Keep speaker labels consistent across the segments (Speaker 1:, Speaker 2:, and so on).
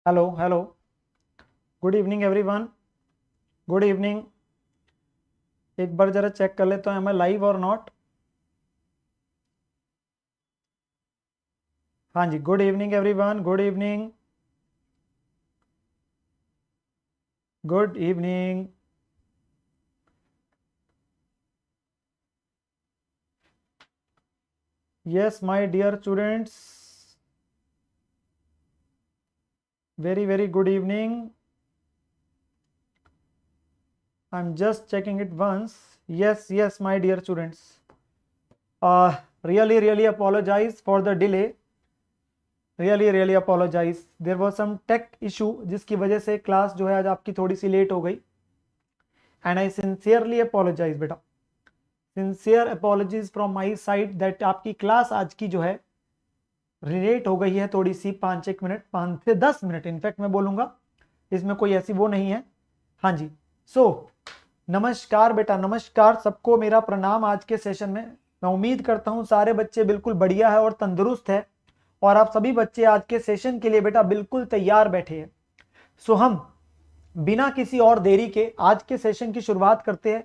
Speaker 1: Hello hello, good evening everyone, good evening. एक बार जरा चेक कर लेता हूँ, am I live or not. हाँ जी, good evening everyone, good evening, good evening. Yes my dear students, very very good evening. I am just checking it once. Yes yes my dear students, really apologize for the delay, really apologize, there was some tech issue जिसकी वजह से class जो है आज आपकी थोड़ी सी late हो गई। एंड आई सिंसियरली अपोलोजाइज बेटा, sincere apologies from my side that आपकी क्लास आज की जो है रिलेट हो गई है थोड़ी सी, 5-1 मिनट, 5 से 10 मिनट इनफैक्ट मैं बोलूंगा, इसमें कोई ऐसी वो नहीं है। हाँ जी, सो नमस्कार बेटा, नमस्कार सबको, मेरा प्रणाम आज के सेशन में। मैं उम्मीद करता हूँ सारे बच्चे बिल्कुल बढ़िया है और तंदुरुस्त है, और आप सभी बच्चे आज के सेशन के लिए बेटा बिल्कुल तैयार बैठे हैं। सो हम बिना किसी और देरी के आज के सेशन की शुरुआत करते हैं।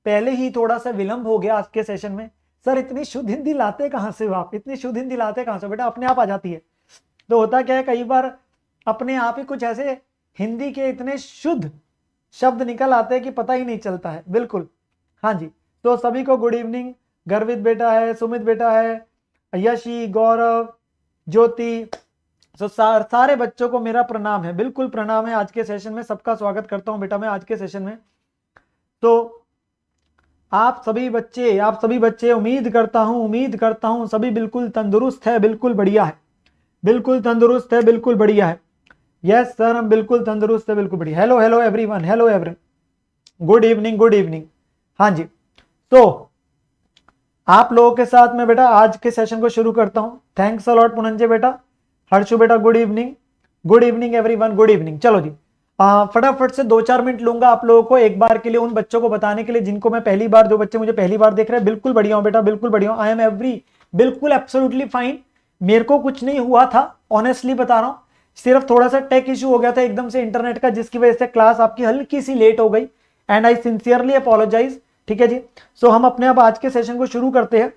Speaker 1: पहले ही थोड़ा सा विलंब हो गया आज के सेशन में। सर इतनी शुद्ध हिंदी लाते कहां से हो आप, इतनी शुद्ध हिंदी लाते कहां से? बेटा अपने आप आ जाती है। तो होता क्या है, कई बार अपने आप ही कुछ ऐसे हिंदी के इतने शुद्ध शब्द निकल आते हैं कि पता ही नहीं चलता है। बिल्कुल, हाँ जी। तो सभी को गुड इवनिंग। गर्वित बेटा है, सुमित बेटा है, यशी, गौरव, ज्योति, तो सारे बच्चों को मेरा प्रणाम है, बिल्कुल प्रणाम है। आज के सेशन में सबका स्वागत करता हूं बेटा मैं आज के सेशन में। तो आप सभी बच्चे उम्मीद करता हूं सभी बिल्कुल तंदुरुस्त है, बिल्कुल बढ़िया है, बिल्कुल तंदुरुस्त है, बिल्कुल बढ़िया है। यस सर, हम बिल्कुल तंदुरुस्त है, बिल्कुल बढ़िया। Hello hello everyone, hello everyone, good evening, good evening. हाँ जी, तो आप लोगों के साथ में बेटा आज के सेशन को शुरू करता हूं। थैंक्स अ लॉट पुनंजय बेटा, हर्षु बेटा good evening, good evening everyone, good evening. चलो जी, फटाफट से 2-4 मिनट लूंगा आप लोगों को एक बार के लिए, उन बच्चों को बताने के लिए जिनको मैं पहली बार, जो बच्चे मुझे पहली बार देख रहे हैं। बिल्कुल बढ़िया हूं बेटा, बिल्कुल बढ़िया हूं, आई एम बिल्कुल एब्सोल्युटली फाइन। मेरे को कुछ नहीं हुआ था, ऑनेस्टली बता रहा हूं, सिर्फ थोड़ा सा टेक इशू हो गया था एकदम से इंटरनेट का, जिसकी वजह से क्लास आपकी हल्की सी लेट हो गई, एंड आई सिंसियरली अपोलोजाइज। ठीक है जी, सो हम अपने आप आज के सेशन को शुरू करते हैं।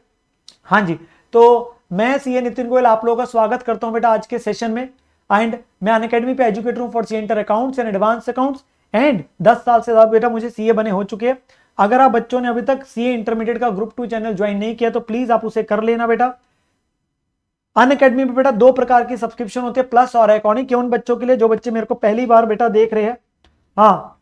Speaker 1: हाँ जी, तो मैं सीए नितिन गोयल आप लोगों का स्वागत करता हूं बेटा आज के सेशन में। एंड मैं अनअकैडमी पे एजुकेटर हूं for C inter accounts and advance accounts, and 10 साल से ज्यादा बेटा मुझे सीए बने हो चुके हैं। अगर आप बच्चों ने अभी तक सीए इंटरमीडिएट का ग्रुप 2 चैनल ज्वाइन नहीं किया तो प्लीज आप उसे कर लेना बेटा। अनअकैडमी पे बेटा 2 प्रकार की सब्सक्रिप्शन होती है, प्लस और आइकॉनिक। ये उन बच्चों के लिए जो बच्चे मेरे को पहली बार बेटा देख रहे हैं। हाँ,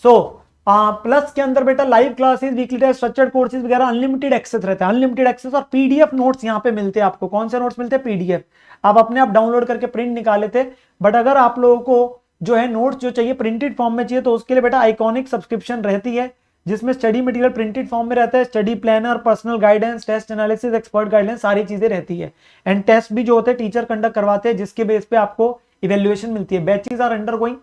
Speaker 1: सो प्लस के अंदर बेटा live classes, weekly test, structured courses वगैरह अनलिमिटेड एक्सेस रहता है, अनलिमिटेड एक्सेस, और पीडीएफ नोट्स यहाँ पे मिलते हैं आपको। कौन से नोट्स मिलते हैं? पीडीएफ। आप अपने आप डाउनलोड करके प्रिंट निकाल लेते। बट अगर आप लोगों को जो है नोट्स जो चाहिए प्रिंटेड फॉर्म में चाहिए, तो उसके लिए बेटा आइकॉनिक सब्सक्रिप्शन रहती है, जिसमें स्टडी मटेरियल प्रिंटेड फॉर्म में रहता है, study planner, personal guidance, test analysis, expert guidance, सारी चीजें रहती है। एंड टेस्ट भी जो होते हैं टीचर कंडक्ट करवाते हैं, जिसके बेस पे आपको इवेल्युएशन मिलती है। Batches are undergoing,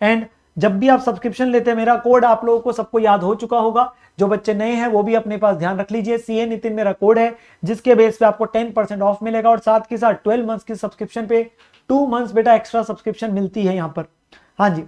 Speaker 1: and जब भी आप सब्सक्रिप्शन लेते हैं, मेरा कोड आप लोगों को सबको याद हो चुका होगा, जो बच्चे नए हैं वो भी अपने पास ध्यान रख लीजिए। सीए नितिन मेरा कोड है, जिसके बेस पे आपको 10% ऑफ मिलेगा, और साथ के साथ 12 मंथ्स की सब्सक्रिप्शन पे 2 मंथ्स बेटा एक्स्ट्रा सब्सक्रिप्शन मिलती है यहां पर। हाँ जी,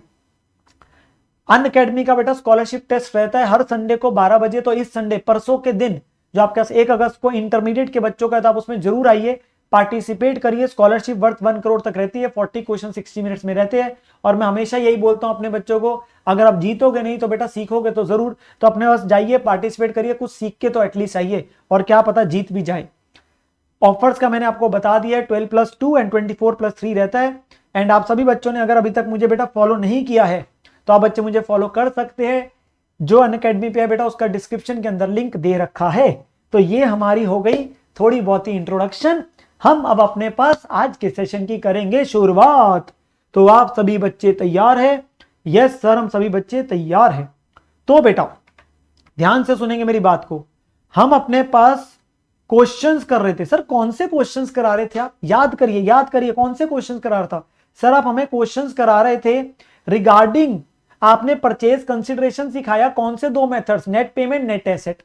Speaker 1: अनअकैडमी का बेटा स्कॉलरशिप टेस्ट रहता है हर संडे को 12 बजे। तो इस संडे, परसों के दिन, जो आपके पास 1 अगस्त को इंटरमीडिएट के बच्चों का है, तो आप उसमें जरूर आइए, पार्टिसिपेट करिए। स्कॉलरशिप वर्थ 1 करोड़ तक रहती है, 40 क्वेश्चन 60 मिनट्स में रहते हैं। और मैं हमेशा यही बोलता हूं अपने बच्चों को, अगर आप जीतोगे नहीं तो बेटा सीखोगे तो जरूर। तो अपने पास जाइए, पार्टिसिपेट करिए, कुछ सीख के तो एटलीस्ट आइए, और क्या पता जीत भी जाए। ऑफर्स का मैंने आपको बता दिया है, 12+2 एंड 24+3 रहता है। एंड आप सभी बच्चों ने अगर अभी तक मुझे बेटा फॉलो नहीं किया है, तो आप बच्चे मुझे फॉलो कर सकते हैं। जो अनअकैडमी पे है बेटा, उसका डिस्क्रिप्शन के अंदर लिंक दे रखा है। तो ये हमारी हो गई थोड़ी बहुत ही इंट्रोडक्शन। हम अब अपने पास आज के सेशन की करेंगे शुरुआत। तो आप सभी बच्चे तैयार हैं? यस सर, हम सभी बच्चे तैयार हैं। तो बेटा ध्यान से सुनेंगे मेरी बात को। हम अपने पास क्वेश्चंस कर रहे थे। सर कौन से क्वेश्चंस करा रहे थे आप? याद करिए, याद करिए, कौन से क्वेश्चंस करा रहा था? सर आप हमें क्वेश्चंस करा रहे थे रिगार्डिंग, आपने परचेज कंसिडरेशन सिखाया, कौन से 2 methods, net payment, net asset.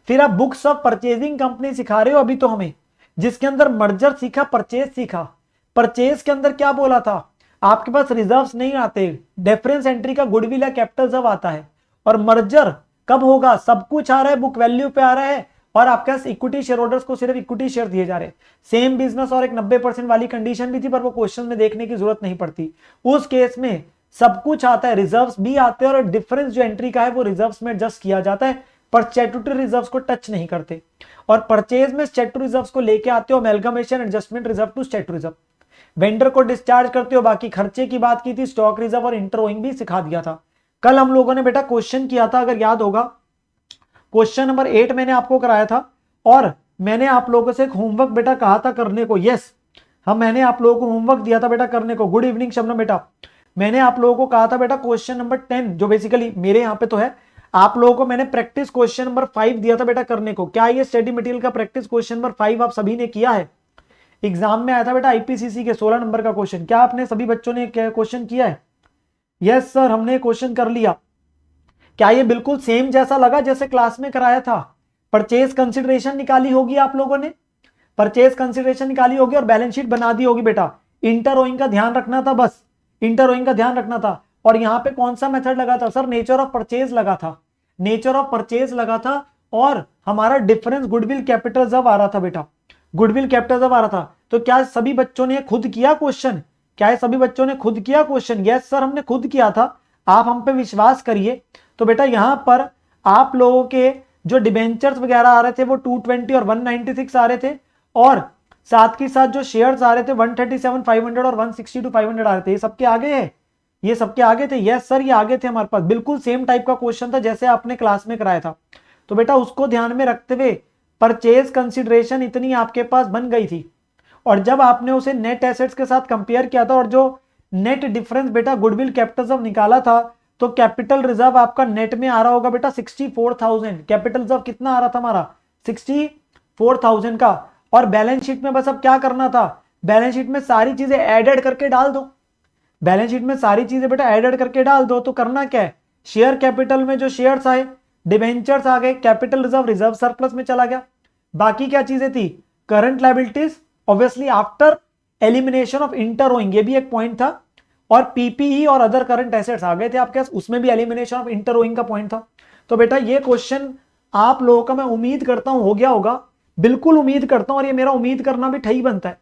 Speaker 1: फिर आप बुक्स ऑफ परचेजिंग कंपनी सिखा रहे हो अभी तो हमें, जिसके अंदर मर्जर सीखा, परचेज सीखा। परचेज के अंदर क्या बोला था? आपके पास रिजर्व्स नहीं आते, डिफरेंस एंट्री का गुडविल या कैपिटल रिजर्व आता है। और मर्जर कब होगा, सब कुछ आ रहा है, बुक वैल्यू पे आ रहा है, और आपके पास इक्विटी शेयर होल्डर्स को सिर्फ इक्विटी शेयर दिए जा रहे हैं। सेम बिजनेस और एक 90% वाली कंडीशन भी थी, पर वो क्वेश्चन में देखने की जरूरत नहीं पड़ती। उस केस में सब कुछ आता है, रिजर्व्स भी आते हैं, और डिफरेंस जो एंट्री का है वो रिजर्व्स में एडजस्ट किया जाता है, पर स्टैट्यूटरी रिजर्व्स को टच नहीं करते। और परचेज में स्टैट्यूटरी रिजर्व्स को लेके आते हो, amalgamation adjustment reserve to statutory reserve. Vendor को डिस्चार्ज करते हो, बाकी खर्चे की बात की थी, स्टॉक रिजर्व और इंटरओइंग भी सिखा दिया था। कल हम लोगों ने बेटा क्वेश्चन किया था, अगर याद होगा, क्वेश्चन नंबर 8 मैंने आपको कराया था, और मैंने आप लोगों से एक होमवर्क बेटा कहा था करने को। यस, मैंने आप लोगों को होमवर्क दिया था बेटा करने को। गुड इवनिंग शबनम बेटा। मैंने आप लोगों को कहा था बेटा क्वेश्चन नंबर 10, जो बेसिकली मेरे यहाँ पे तो है, आप लोगों को मैंने प्रैक्टिस क्वेश्चन नंबर 5 दिया था बेटा करने को। क्या ये स्टडी मटेरियल का प्रैक्टिस क्वेश्चन नंबर 5 आप सभी ने किया है? एग्जाम में आया था बेटा आईपीसीसी के 16 नंबर का क्वेश्चन। क्या आपने सभी बच्चों ने क्वेश्चन किया है? यस सर, हमने क्वेश्चन कर लिया। क्या ये बिल्कुल सेम जैसा लगा जैसे क्लास में कराया था? परचेज कंसिडरेशन निकाली होगी आप लोगों ने, परचेज कंसिडरेशन निकाली होगी और बैलेंस शीट बना दी होगी बेटा। इंटरओइंग का ध्यान रखना था, बस इंटरओइंग का ध्यान रखना था। और यहां पे कौन सा मेथड लगा था सर? नेचर ऑफ परचेज लगा था, नेचर ऑफ परचेज लगा था, और हमारा डिफरेंस गुडविल कैपिटल रिजर्व आ रहा था बेटा, गुडविल कैपिटल रिजर्व आ रहा था। तो क्या सभी बच्चों ने खुद किया क्वेश्चन? क्या सभी बच्चों ने खुद किया क्वेश्चन? यस सर, हमने खुद किया था, आप हम पे विश्वास करिए। तो बेटा यहां पर आप लोगों के जो डिबेंचर्स वगैरह आ रहे थे वो 220 और 196 आ रहे थे, और साथ के साथ जो शेयर्स आ रहे थे 137, 500 और 162, 500 आ रहे थे। ये सबके आगे है, ये सबके आगे थे। यस सर, ये आगे थे हमारे पास, बिल्कुल सेम टाइप का क्वेश्चन था जैसे आपने क्लास में कराया था। तो बेटा उसको ध्यान में रखते हुए परचेज कंसिडरेशन इतनी आपके पास बन गई थी, और जब आपने उसे नेट एसेट्स के साथ कंपेयर किया था, और जो नेट डिफरेंस बेटा गुडविल कैपिटल रिजर्व निकाला था, तो कैपिटल रिजर्व आपका नेट में आ रहा होगा बेटा 64,000। कैपिटल रिजर्व कितना आ रहा था हमारा? 64,000 का। और बैलेंस शीट में बस अब क्या करना था? बैलेंस शीट में सारी चीजें एडेड करके डाल दो, बैलेंस शीट में सारी चीजें बेटा एडेड करके डाल दो। तो करना क्या है? शेयर कैपिटल में जो शेयर्स आए, डिबेंचर्स आ गए, कैपिटल रिजर्व रिजर्व सरप्लस में चला गया। बाकी क्या चीजें थी? Current liabilities, obviously after elimination of inter owing, ये भी एक पॉइंट था, और पीपीई और अदर करंट एसेट्स आ गए थे आपके पास, उसमें भी एलिमिनेशन ऑफ इंटरओइंग का पॉइंट था। तो बेटा ये क्वेश्चन आप लोगों का मैं उम्मीद करता हूं हो गया होगा, बिल्कुल उम्मीद करता हूं, और ये मेरा उम्मीद करना भी ठीक बनता है,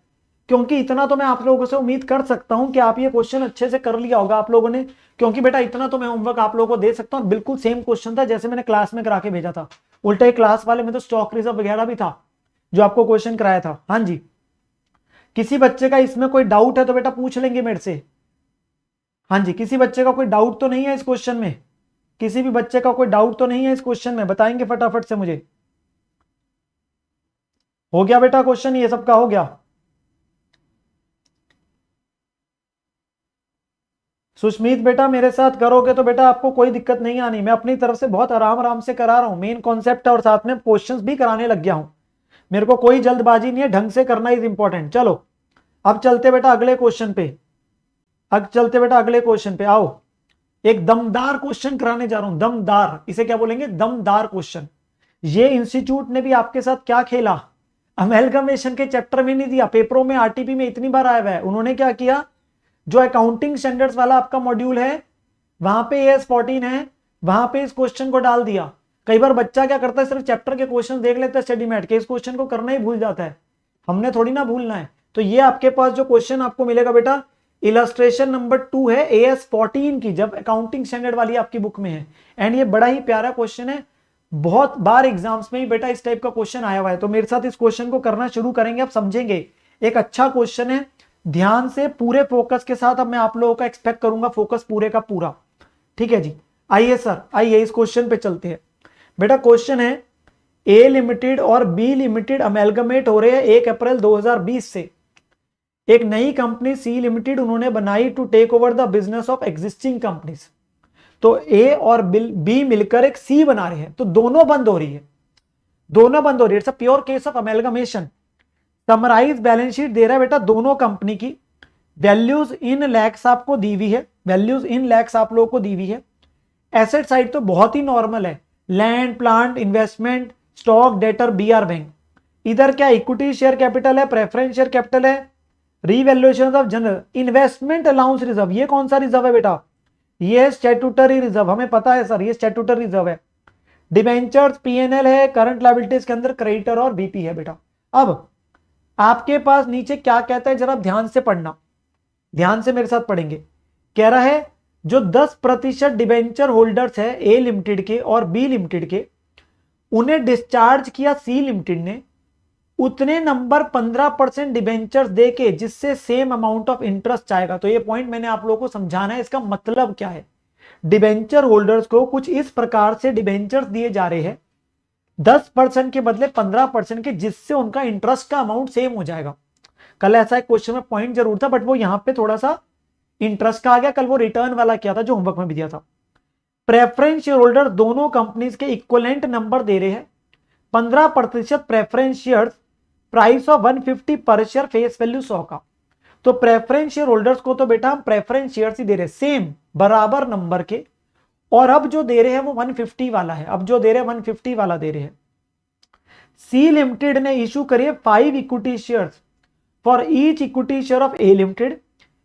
Speaker 1: क्योंकि इतना तो मैं आप लोगों से उम्मीद कर सकता हूं कि आप ये क्वेश्चन अच्छे से कर लिया होगा आप लोगों ने, क्योंकि बेटा इतना तो मैं होमवर्क आप लोगों को दे सकता हूं। बिल्कुल सेम क्वेश्चन था जैसे मैंने क्लास में करा के भेजा था, उल्टा क्लास वाले में तो स्टॉक रिजर्व वगैरह भी था जो आपको क्वेश्चन कराया था। हाँ जी, किसी बच्चे का इसमें कोई डाउट है तो बेटा पूछ लेंगे मेरे से। हाँ जी, किसी बच्चे का कोई डाउट तो नहीं है इस क्वेश्चन में? किसी भी बच्चे का कोई डाउट तो नहीं है इस क्वेश्चन में? बताएंगे फटाफट से मुझे। हो गया बेटा क्वेश्चन, ये सबका हो गया? सुष्मित बेटा मेरे साथ करोगे तो बेटा आपको कोई दिक्कत नहीं आनी, मैं अपनी तरफ से बहुत आराम आराम से करा रहा हूं, मेन कॉन्सेप्ट है और साथ में क्वेश्चंस भी कराने लग गया हूं। मेरे को कोई जल्दबाजी नहीं है, ढंग से करना इज इंपॉर्टेंट। चलो अब चलते बेटा अगले क्वेश्चन पे, अब चलते बेटा अगले क्वेश्चन पे। आओ, एक दमदार क्वेश्चन कराने जा रहा हूं, दमदार, इसे क्या बोलेंगे? दमदार क्वेश्चन। ये इंस्टीट्यूट ने भी आपके साथ क्या खेला? अमेलगमेशन के चैप्टर में नहीं दिया, पेपरों में आरटीपी में इतनी बार आया हुआ है। उन्होंने क्या किया, जो अकाउंटिंग स्टैंडर्ड्स वाला आपका मॉड्यूल है वहां पे AS14 है, वहां पे इस क्वेश्चन को डाल दिया। कई बार बच्चा क्या करता है, सिर्फ चैप्टर के क्वेश्चन देख लेता है स्टडी मैट के, इस क्वेश्चन को करना ही भूल जाता है। हमने थोड़ी ना भूलना है। तो ये आपके पास जो क्वेश्चन आपको मिलेगा बेटा, इलस्ट्रेशन नंबर 2 है AS14 की, जब अकाउंटिंग स्टैंडर्ड वाली आपकी बुक में है। एंड ये बड़ा ही प्यारा क्वेश्चन है, बहुत बार एग्जाम्स में ही बेटा इस टाइप का क्वेश्चन आया हुआ है। तो मेरे साथ इस क्वेश्चन को करना शुरू करेंगे, आप समझेंगे। एक अच्छा क्वेश्चन है, ध्यान से पूरे फोकस के साथ अब मैं आप लोगों का एक्सपेक्ट करूंगा फोकस पूरे का पूरा। ठीक है जी, आइए सर, आइए इस क्वेश्चन पे चलते हैं। बेटा क्वेश्चन है, A लिमिटेड और B लिमिटेड अमेलगमेट हो रहे हैं 1 अप्रैल 2020 से। एक नई कंपनी C लिमिटेड उन्होंने बनाई to take over the business of existing companies. तो A और B मिलकर एक C बना रहे हैं, तो दोनों बंद हो रही है, दोनों बंद हो रही है। It's a pure case of amalgamation. Summarize balance sheet दे रहा है बेटा दोनों कंपनी की, वैल्यूज इन लैक्स आपको दी हुई है, वैल्यूज इन लैक्स आप लोगों को दी हुई है। एसेट साइड तो बहुत ही नॉर्मल है, land, plant, investment, stock, debtor, BR bank. इधर क्या इक्विटी शेयर कैपिटल है, प्रेफरेंस शेयर कैपिटल है, revaluation of general investment allowance reserve, ये कौन सा रिजर्व है बेटा? ये स्टैट्यूटरी रिजर्व, हमें पता है सर ये स्टैट्यूटरी रिजर्व है। डिबेंचर्स पीएनएल है, करंट लायबिलिटीज के अंदर क्रेडिटर और बीपी है बेटा। अब आपके पास नीचे क्या कहता है, जरा ध्यान से पढ़ना, ध्यान से मेरे साथ पढ़ेंगे। कह रहा है जो 10% डिबेंचर होल्डर्स है ए लिमिटेड के और बी लिमिटेड के, उन्हें डिस्चार्ज किया सी लिमिटेड ने, उतने नंबर 15% डिबेंचर्स देके जिससे सेम अमाउंट ऑफ इंटरेस्ट आएगा। तो ये पॉइंट मैंने आप लोगों को समझाना है, इसका मतलब क्या है। डिबेंचर होल्डर्स को कुछ इस प्रकार से डिबेंचर्स दिए जा रहे हैं 10% के बदले 15% के, जिससे उनका इंटरेस्ट का अमाउंट सेम हो जाएगा। कल ऐसा एक क्वेश्चन में पॉइंट जरूर था, बट वो यहां पे थोड़ा सा इंटरेस्ट का आ गया, कल वो रिटर्न वाला क्या था जो होमवर्क में भी दिया था। प्रेफरेंस शेयर होल्डर दोनों कंपनीज के इक्वलेंट नंबर दे रहे हैं, 15% प्रेफरेंस शेयर, प्राइस ऑफ 150 पर शेयर, फेस वैल्यू 100 का। तो प्रेफरेंस शेयर होल्डर्स को तो बेटा हम प्रेफरेंस शेयर ही दे रहे हैं सेम बराबर नंबर के, और अब जो दे रहे हैं वो 150 वाला है, अब जो दे रहे हैं 150 वाला दे रहे हैं। सी लिमिटेड ने इशू करिए 5 equity shares for each equity share of A limited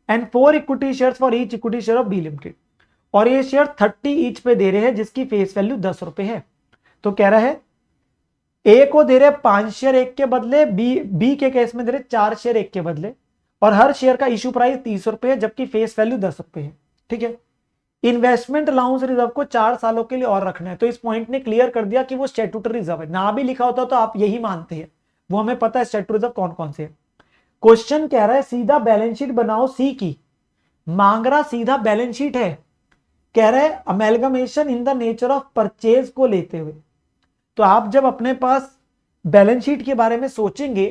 Speaker 1: and 4 equity shares for each equity share of B limited, और ये शेयर 30 ईच पे दे रहे हैं, जिसकी फेस वैल्यू 10 रुपए है। तो कह रहा है ए को दे रहे 5 शेयर एक के बदले, बी के केस में दे रहे 4 शेयर एक के बदले, और हर शेयर का इशू प्राइस 30 रुपए है, जबकि फेस वैल्यू 10 रुपए है। ठीक है, इन्वेस्टमेंट अलाउंस रिजर्व को 4 सालों के लिए और रखना है। तो इस पॉइंट ने क्लियर कर दिया कि वो स्टैट्यूटरी रिजर्व है, ना भी लिखा होता तो आप यही मानते हैं, वो हमें पता है स्टैट्यूटरी रिजर्व कौन कौन से है। क्वेश्चन कह रहा है सीधा बैलेंस शीट बनाओ सी की, मांग रहा सीधा बैलेंस शीट है, कह रहा है amalgamation in the nature of purchase को लेते हुए। तो आप जब अपने पास बैलेंस शीट के बारे में सोचेंगे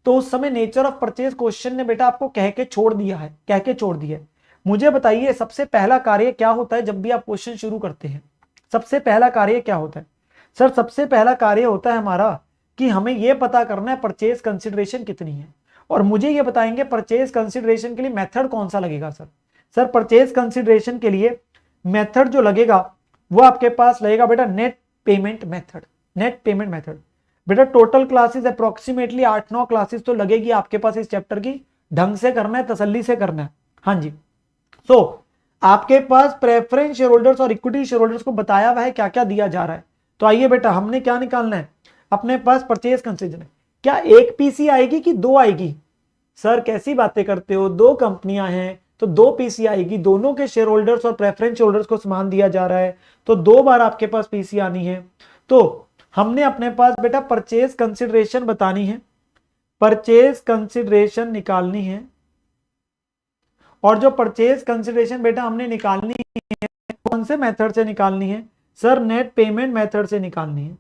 Speaker 1: तो उस समय नेचर ऑफ परचेज क्वेश्चन ने बेटा आपको कह के छोड़ दिया है, कह के छोड़ दिया है। मुझे बताइए सबसे पहला कार्य क्या होता है जब भी आप क्वेश्चन शुरू करते हैं? सबसे पहला कार्य क्या होता है सर? सबसे पहला कार्य होता है हमारा कि हमें यह पता करना है परचेज कंसिडरेशन कितनी है, और मुझे ये बताएंगे परचेज कंसिडरेशन के लिए मेथड कौन सा लगेगा। सर परचेज कंसिडरेशन के लिए मेथड जो लगेगा वो आपके पास लगेगा बेटा net payment method. Net payment method बेटा टोटल क्लासेस अप्रोक्सीमेटली 8-9 क्लासेस तो लगेगी आपके पास इस चैप्टर की, ढंग से करना है, तसल्ली से करना है। हाँ जी, सो आपके पास प्रेफरेंस शेयर होल्डर्स और इक्विटी शेयर होल्डर्स को बताया हुआ है क्या क्या दिया जा रहा है। तो आइए बेटा हमने क्या निकालना है, अपने पास परचेज कंसिडरेशन। क्या एक पीसी आएगी कि 2 आएगी? सर कैसी बातें करते हो, 2 कंपनियां हैं तो 2 पीसी आएगी, दोनों के शेयर होल्डर्स और प्रेफरेंस होल्डर्स को समान दिया जा रहा है, तो 2 बार आपके पास पीसी आनी है। तो हमने अपने पास बेटा परचेज कंसिडरेशन बतानी है, परचेज कंसिडरेशन निकालनी है, और जो परचेज कंसिडरेशन बेटा हमने निकालनी है कौन से मेथड से निकालनी है? सर नेट पेमेंट मेथड से निकालनी है।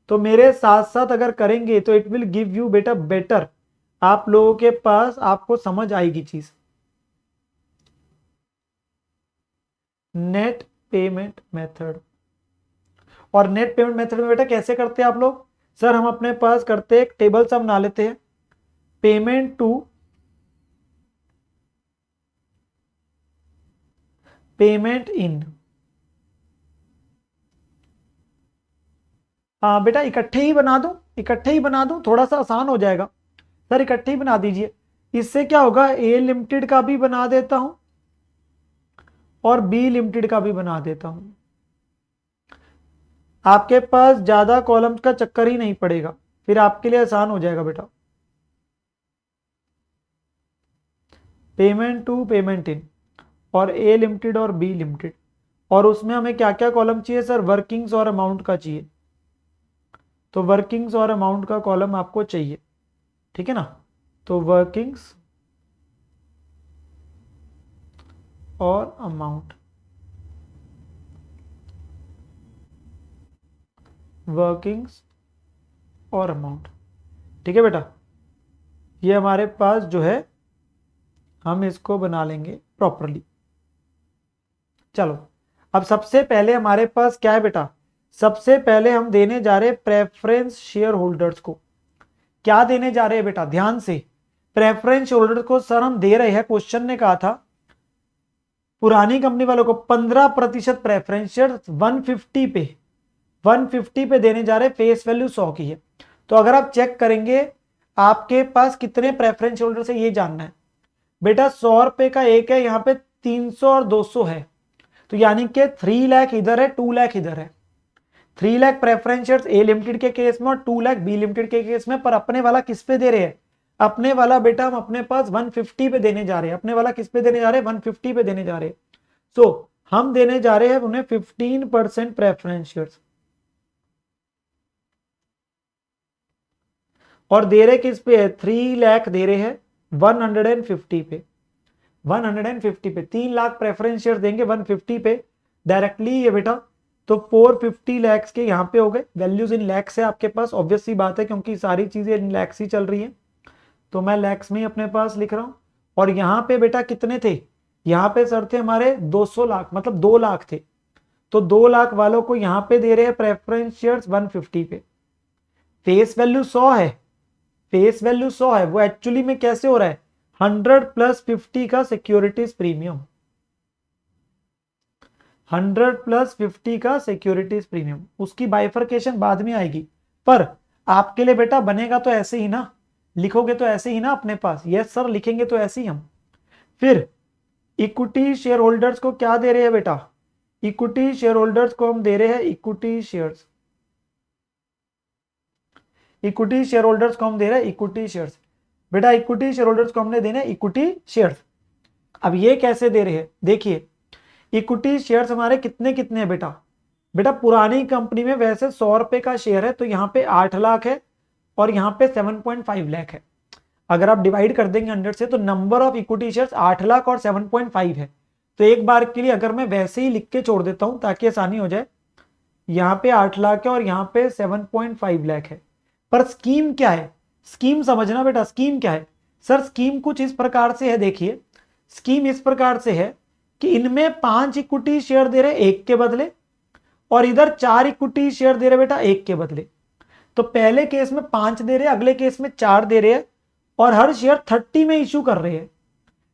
Speaker 1: तो मेरे साथ साथ अगर करेंगे तो इट विल गिव यू बेटा बेटर, आप लोगों के पास आपको समझ आएगी चीज। नेट पेमेंट मेथड, और नेट पेमेंट मेथड में बेटा कैसे करते हैं आप लोग? सर हम अपने पास करते एक टेबल सा बना लेते हैं, पेमेंट टू पेमेंट इन। हाँ बेटा इकट्ठे ही बना दूं, इकट्ठे ही बना दूं, थोड़ा सा आसान हो जाएगा। सर इकट्ठे ही बना दीजिए, इससे क्या होगा ए लिमिटेड का भी बना देता हूं और बी लिमिटेड का भी बना देता हूं, आपके पास ज्यादा कॉलम्स का चक्कर ही नहीं पड़ेगा, फिर आपके लिए आसान हो जाएगा बेटा। पेमेंट टू पेमेंट इन और ए लिमिटेड और बी लिमिटेड, और उसमें हमें क्या क्या कॉलम चाहिए सर? वर्किंग्स और अमाउंट का चाहिए, तो वर्किंग्स और अमाउंट का कॉलम आपको चाहिए, ठीक है ना? तो वर्किंग्स और अमाउंट, वर्किंग्स और अमाउंट, ठीक है बेटा। ये हमारे पास जो है हम इसको बना लेंगे प्रॉपरली। चलो अब सबसे पहले हमारे पास क्या है बेटा? सबसे पहले हम देने जा रहे हैं प्रेफरेंस शेयर होल्डर्स को। क्या देने जा रहे हैं बेटा? ध्यान से, प्रेफरेंस होल्डर को सर हम दे रहे हैं, क्वेश्चन ने कहा था पुरानी कंपनी वालों को 15% प्रेफरेंस शेयर 150 पे देने जा रहे हैं, फेस वैल्यू 100 की है। तो अगर आप चेक करेंगे आपके पास कितने प्रेफरेंस होल्डर्स है ये जानना है बेटा। 100 रुपए का एक है, यहाँ पे 300 और 200 है, तो यानी कि 3 लाख इधर है, 2 लाख इधर है। 3 लाख प्रेफरेंस शेयर्स ए लिमिटेड के केस में और 2 लाख बी लिमिटेड के केस में। पर अपने वाला किस पे दे रहे हैं? अपने वाला बेटा हम अपने पास 150 पे देने जा रहे हैं। अपने वाला किस पे देने जा रहे हैं? 150 पे देने जा रहे हैं। सो हम देने जा रहे हैं उन्हें 15% प्रेफरेंस शेयर्स, और दे रहे किस पे है? 3 लाख दे रहे हैं 150 पे। 150 पे 3 लाख प्रेफरेंस शेयर देंगे 150 पे डायरेक्टली ये बेटा। तो 450 लैक्स के यहाँ पे हो गए। वैल्यूज इन लैक्स है आपके पास, ऑब्वियस सी बात है क्योंकि सारी चीजें इन लैक्स ही चल रही है, तो मैं लैक्स में ही अपने पास लिख रहा हूं। और यहाँ पे बेटा कितने थे? यहाँ पे सर थे हमारे 200 लाख, मतलब 2 लाख थे। तो 2 लाख वालों को यहाँ पे दे रहे हैं प्रेफरेंस शेयर्स 150 पे। फेस वैल्यू 100 है, फेस वैल्यू 100 है, वो एक्चुअली में कैसे हो रहा है? 100 प्लस 50 का सिक्योरिटीज प्रीमियम, 100 प्लस 50 का सिक्योरिटीज प्रीमियम। उसकी बाइफरकेशन बाद में आएगी, पर आपके लिए बेटा बनेगा तो ऐसे ही ना, लिखोगे तो ऐसे ही ना अपने पास। यस सर लिखेंगे तो ऐसे ही हम। फिर इक्विटी शेयर होल्डर्स को क्या दे रहे हैं बेटा? इक्विटी शेयर होल्डर्स को हम दे रहे हैं equity shares. Equity share holders को हम दे रहे हैं इक्विटी शेयर्स। बेटा इक्विटी शेयर होल्डर्स को हमने देने इक्विटी शेयर्स। अब ये कैसे दे रहे हैं? देखिए इक्विटी शेयर्स हमारे कितने कितने हैं बेटा? बेटा पुरानी कंपनी में वैसे 100 रुपए का शेयर है, तो यहाँ पे 8 लाख है और यहाँ पे 7.5 लाख है। अगर आप डिवाइड कर देंगे 100 से तो number of equity shares 8 lakh और 7.5 है। तो एक बार के लिए अगर मैं वैसे ही लिख के छोड़ देता हूं ताकि आसानी हो जाए, यहाँ पे 8 लाख है और यहाँ पे 7.5 लाख है। पर स्कीम क्या है? स्कीम समझना बेटा, स्कीम क्या है? सर स्कीम कुछ इस प्रकार से है, देखिए स्कीम इस प्रकार से है कि इनमें 5 इक्विटी शेयर दे रहे एक के बदले और इधर 4 इक्विटी शेयर दे रहे बेटा एक के बदले। तो पहले केस में 5 दे रहे, अगले केस में 4 दे रहे हैं और हर शेयर 30 में इशू कर रहे हैं।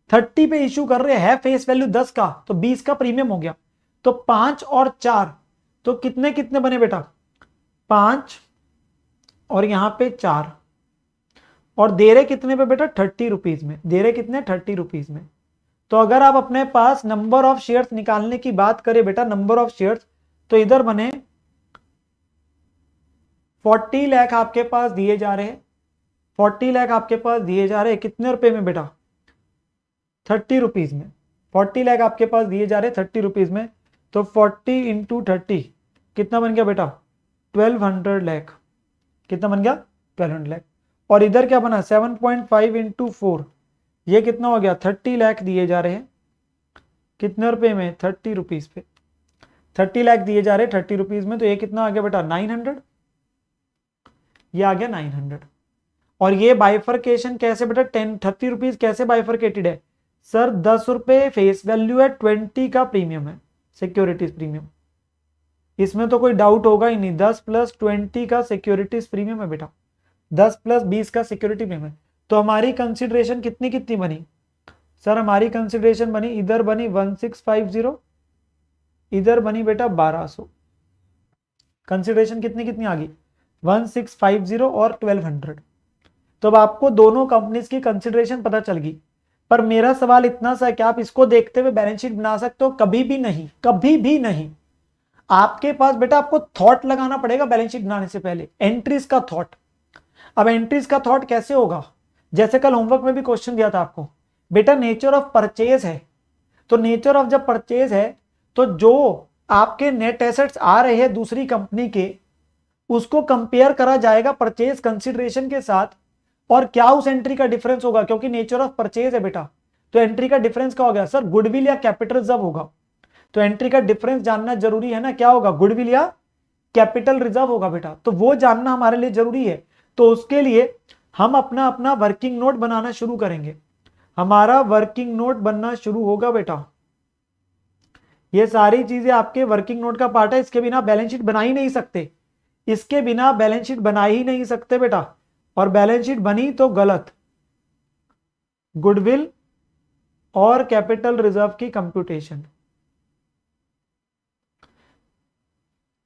Speaker 1: 30 पे इशू कर रहे हैं, फेस वैल्यू 10 का, तो 20 का प्रीमियम हो गया। तो 5 और 4 तो कितने कितने बने बेटा? 5 और यहां पे 4, और दे रहे कितने पे बेटा? 30 रुपीज में। दे रहे कितने? 30 रुपीज में। तो अगर आप अपने पास नंबर ऑफ शेयर्स निकालने की बात करें बेटा, नंबर ऑफ शेयर्स, तो इधर बने 40 लाख आपके पास दिए जा रहे हैं। 40 लाख आपके पास दिए जा रहे हैं कितने रुपए में बेटा? 30 रुपीज में। 40 लाख आपके पास दिए जा रहे हैं 30 रुपीज में। तो 40 इंटू 30 कितना बन गया बेटा? 1200 लाख। कितना बन गया? 1200 लाख। और इधर क्या बना? 7.5 इंटू 4, ये कितना हो गया? 30 लाख दिए जा रहे हैं कितने रुपए में? 30 रुपीज पे। 30 लाख दिए जा रहे हैं 30 रुपीज में, तो ये कितना आ गया बेटा? 900। ये आ गया 900। और ये बाइफरकेशन कैसे बेटा? 30 रुपीज कैसे बाइफरकेटेड है? सर 10 रुपए फेस वैल्यू है, 20 का प्रीमियम है, सिक्योरिटीज प्रीमियम। इसमें तो कोई डाउट होगा ही नहीं। 10 प्लस 20 का सिक्योरिटीज प्रीमियम है बेटा, 10 प्लस 20 का सिक्योरिटी प्रीमियम है। तो हमारी कंसिडरेशन कितनी कितनी बनी? सर हमारी कंसिडरेशन बनी, इधर बनी 1650, इधर बनी बेटा 1200। कंसिडरेशन कितनी कितनी आ गई? 1650 और 1200। तो अब आपको दोनों कंपनीज की कंसिडरेशन पता चल गई। पर मेरा सवाल इतना सा है कि आप इसको देखते हुए बैलेंस शीट बना सकते हो? कभी भी नहीं, कभी भी नहीं। आपके पास बेटा आपको थॉट लगाना पड़ेगा बैलेंस शीट बनाने से पहले, एंट्रीज का थॉट। अब एंट्रीज का थॉट कैसे होगा? जैसे कल होमवर्क में भी क्वेश्चन दिया था आपको, बेटा नेचर ऑफ परचेज है, तो नेचर ऑफ जब परचेज है तो जो आपके नेट एसेट्स आ रहे हैं दूसरी कंपनी के, उसको कंपेयर करा जाएगा परचेज कंसिडरेशन के साथ, और क्या उस एंट्री का डिफरेंस होगा, क्योंकि नेचर ऑफ परचेज है बेटा। तो एंट्री का डिफरेंस क्या हो गया? सर गुडविल या कैपिटल रिजर्व होगा। तो एंट्री का डिफरेंस जानना जरूरी है ना, क्या होगा? गुडविल या कैपिटल रिजर्व होगा बेटा, तो वो जानना हमारे लिए जरूरी है। तो उसके लिए हम अपना अपना वर्किंग नोट बनाना शुरू करेंगे। हमारा वर्किंग नोट बनना शुरू होगा बेटा। ये सारी चीजें आपके वर्किंग नोट का पार्ट है, इसके बिना बैलेंस शीट बना ही नहीं सकते, इसके बिना बैलेंस शीट बना ही नहीं सकते बेटा। और बैलेंस शीट बनी तो गलत। गुडविल और कैपिटल रिजर्व की कंप्यूटेशन।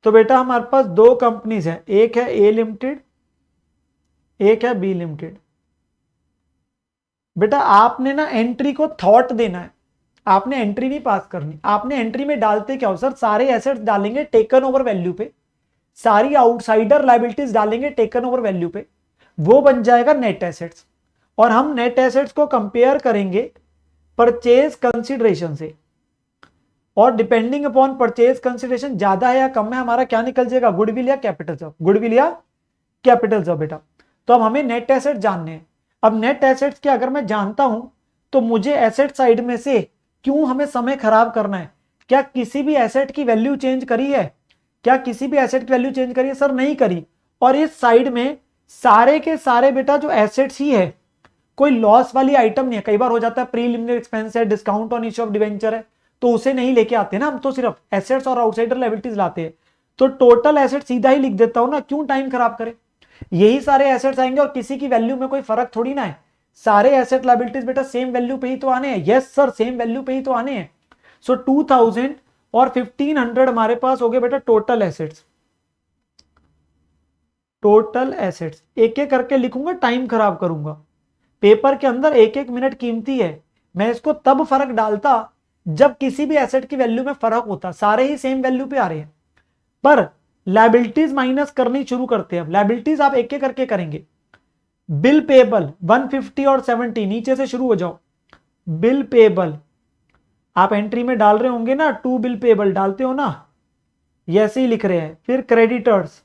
Speaker 1: तो बेटा हमारे पास दो कंपनीज है, एक है ए लिमिटेड, एक है बी लिमिटेड। बेटा आपने ना एंट्री को थॉट देना है, आपने एंट्री नहीं पास करनी। आपने एंट्री में डालते क्या हो सर, सारे एसेट्स डालेंगे टेकन ओवर वैल्यू पे, सारी आउटसाइडर लायबिलिटीज डालेंगे टेकन ओवर वैल्यू पे, वो बन जाएगा नेट एसेट्स। और हम नेट एसेट्स को कंपेयर करेंगे परचेज कंसिडरेशन से, और डिपेंडिंग अपॉन परचेज कंसिडरेशन ज्यादा है या कम है, हमारा क्या निकल जाएगा, गुडविल या कैपिटल ऑफ, गुडविल या कैपिटल ऑफ बेटा। तो अब हमें नेट एसेट जानने हैं। अब नेट एसेट्स के अगर मैं जानता हूं तो मुझे एसेट साइड में से क्यों हमें समय खराब करना है? क्या किसी भी एसेट की वैल्यू चेंज करी है? क्या किसी भी एसेट की वैल्यू चेंज करी है? सर नहीं करी। और इस साइड में सारे के सारे बेटा जो एसेट्स ही है, कोई लॉस वाली आइटम नहीं है। कई बार हो जाता है प्रीलिमिनरी एक्सपेंस है, discount on issue of debenture है, तो उसे नहीं लेके आते ना हम, तो सिर्फ एसेट्स और आउटसाइडर लायबिलिटीज लाते हैं। तो टोटल एसेट सीधा ही लिख देता हूं ना, क्यों टाइम खराब करें। यही सारे एसेट्स आएंगे और किसी की वैल्यू में कोई फर्क थोड़ी ना है, सारे एसेट लायबिलिटीज बेटा सेम वैल्यू पे ही तो आने हैं। यस सर, सेम वैल्यू पे ही तो आने हैं। सो 2000 और 1500 हमारे पास हो गए बेटा टोटल एसेट्स। टोटल एसेट्स एक एक करके लिखूंगा, टाइम खराब करूंगा। पेपर के अंदर एक एक मिनट कीमती है। मैं इसको तब फर्क डालता जब किसी भी एसेट की वैल्यू में फर्क होता, सारे ही सेम वैल्यू पे आ रहे हैं। पर लायबिलिटीज माइनस करनी शुरू करते हैं। अब लायबिलिटीज आप एक एक करके करेंगे। बिल पेबल 150 और 70, नीचे से शुरू हो जाओ। बिल पेबल आप एंट्री में डाल रहे होंगे ना, टू बिल पेबल डालते हो ना, ऐसे ही लिख रहे हैं। फिर क्रेडिटर्स,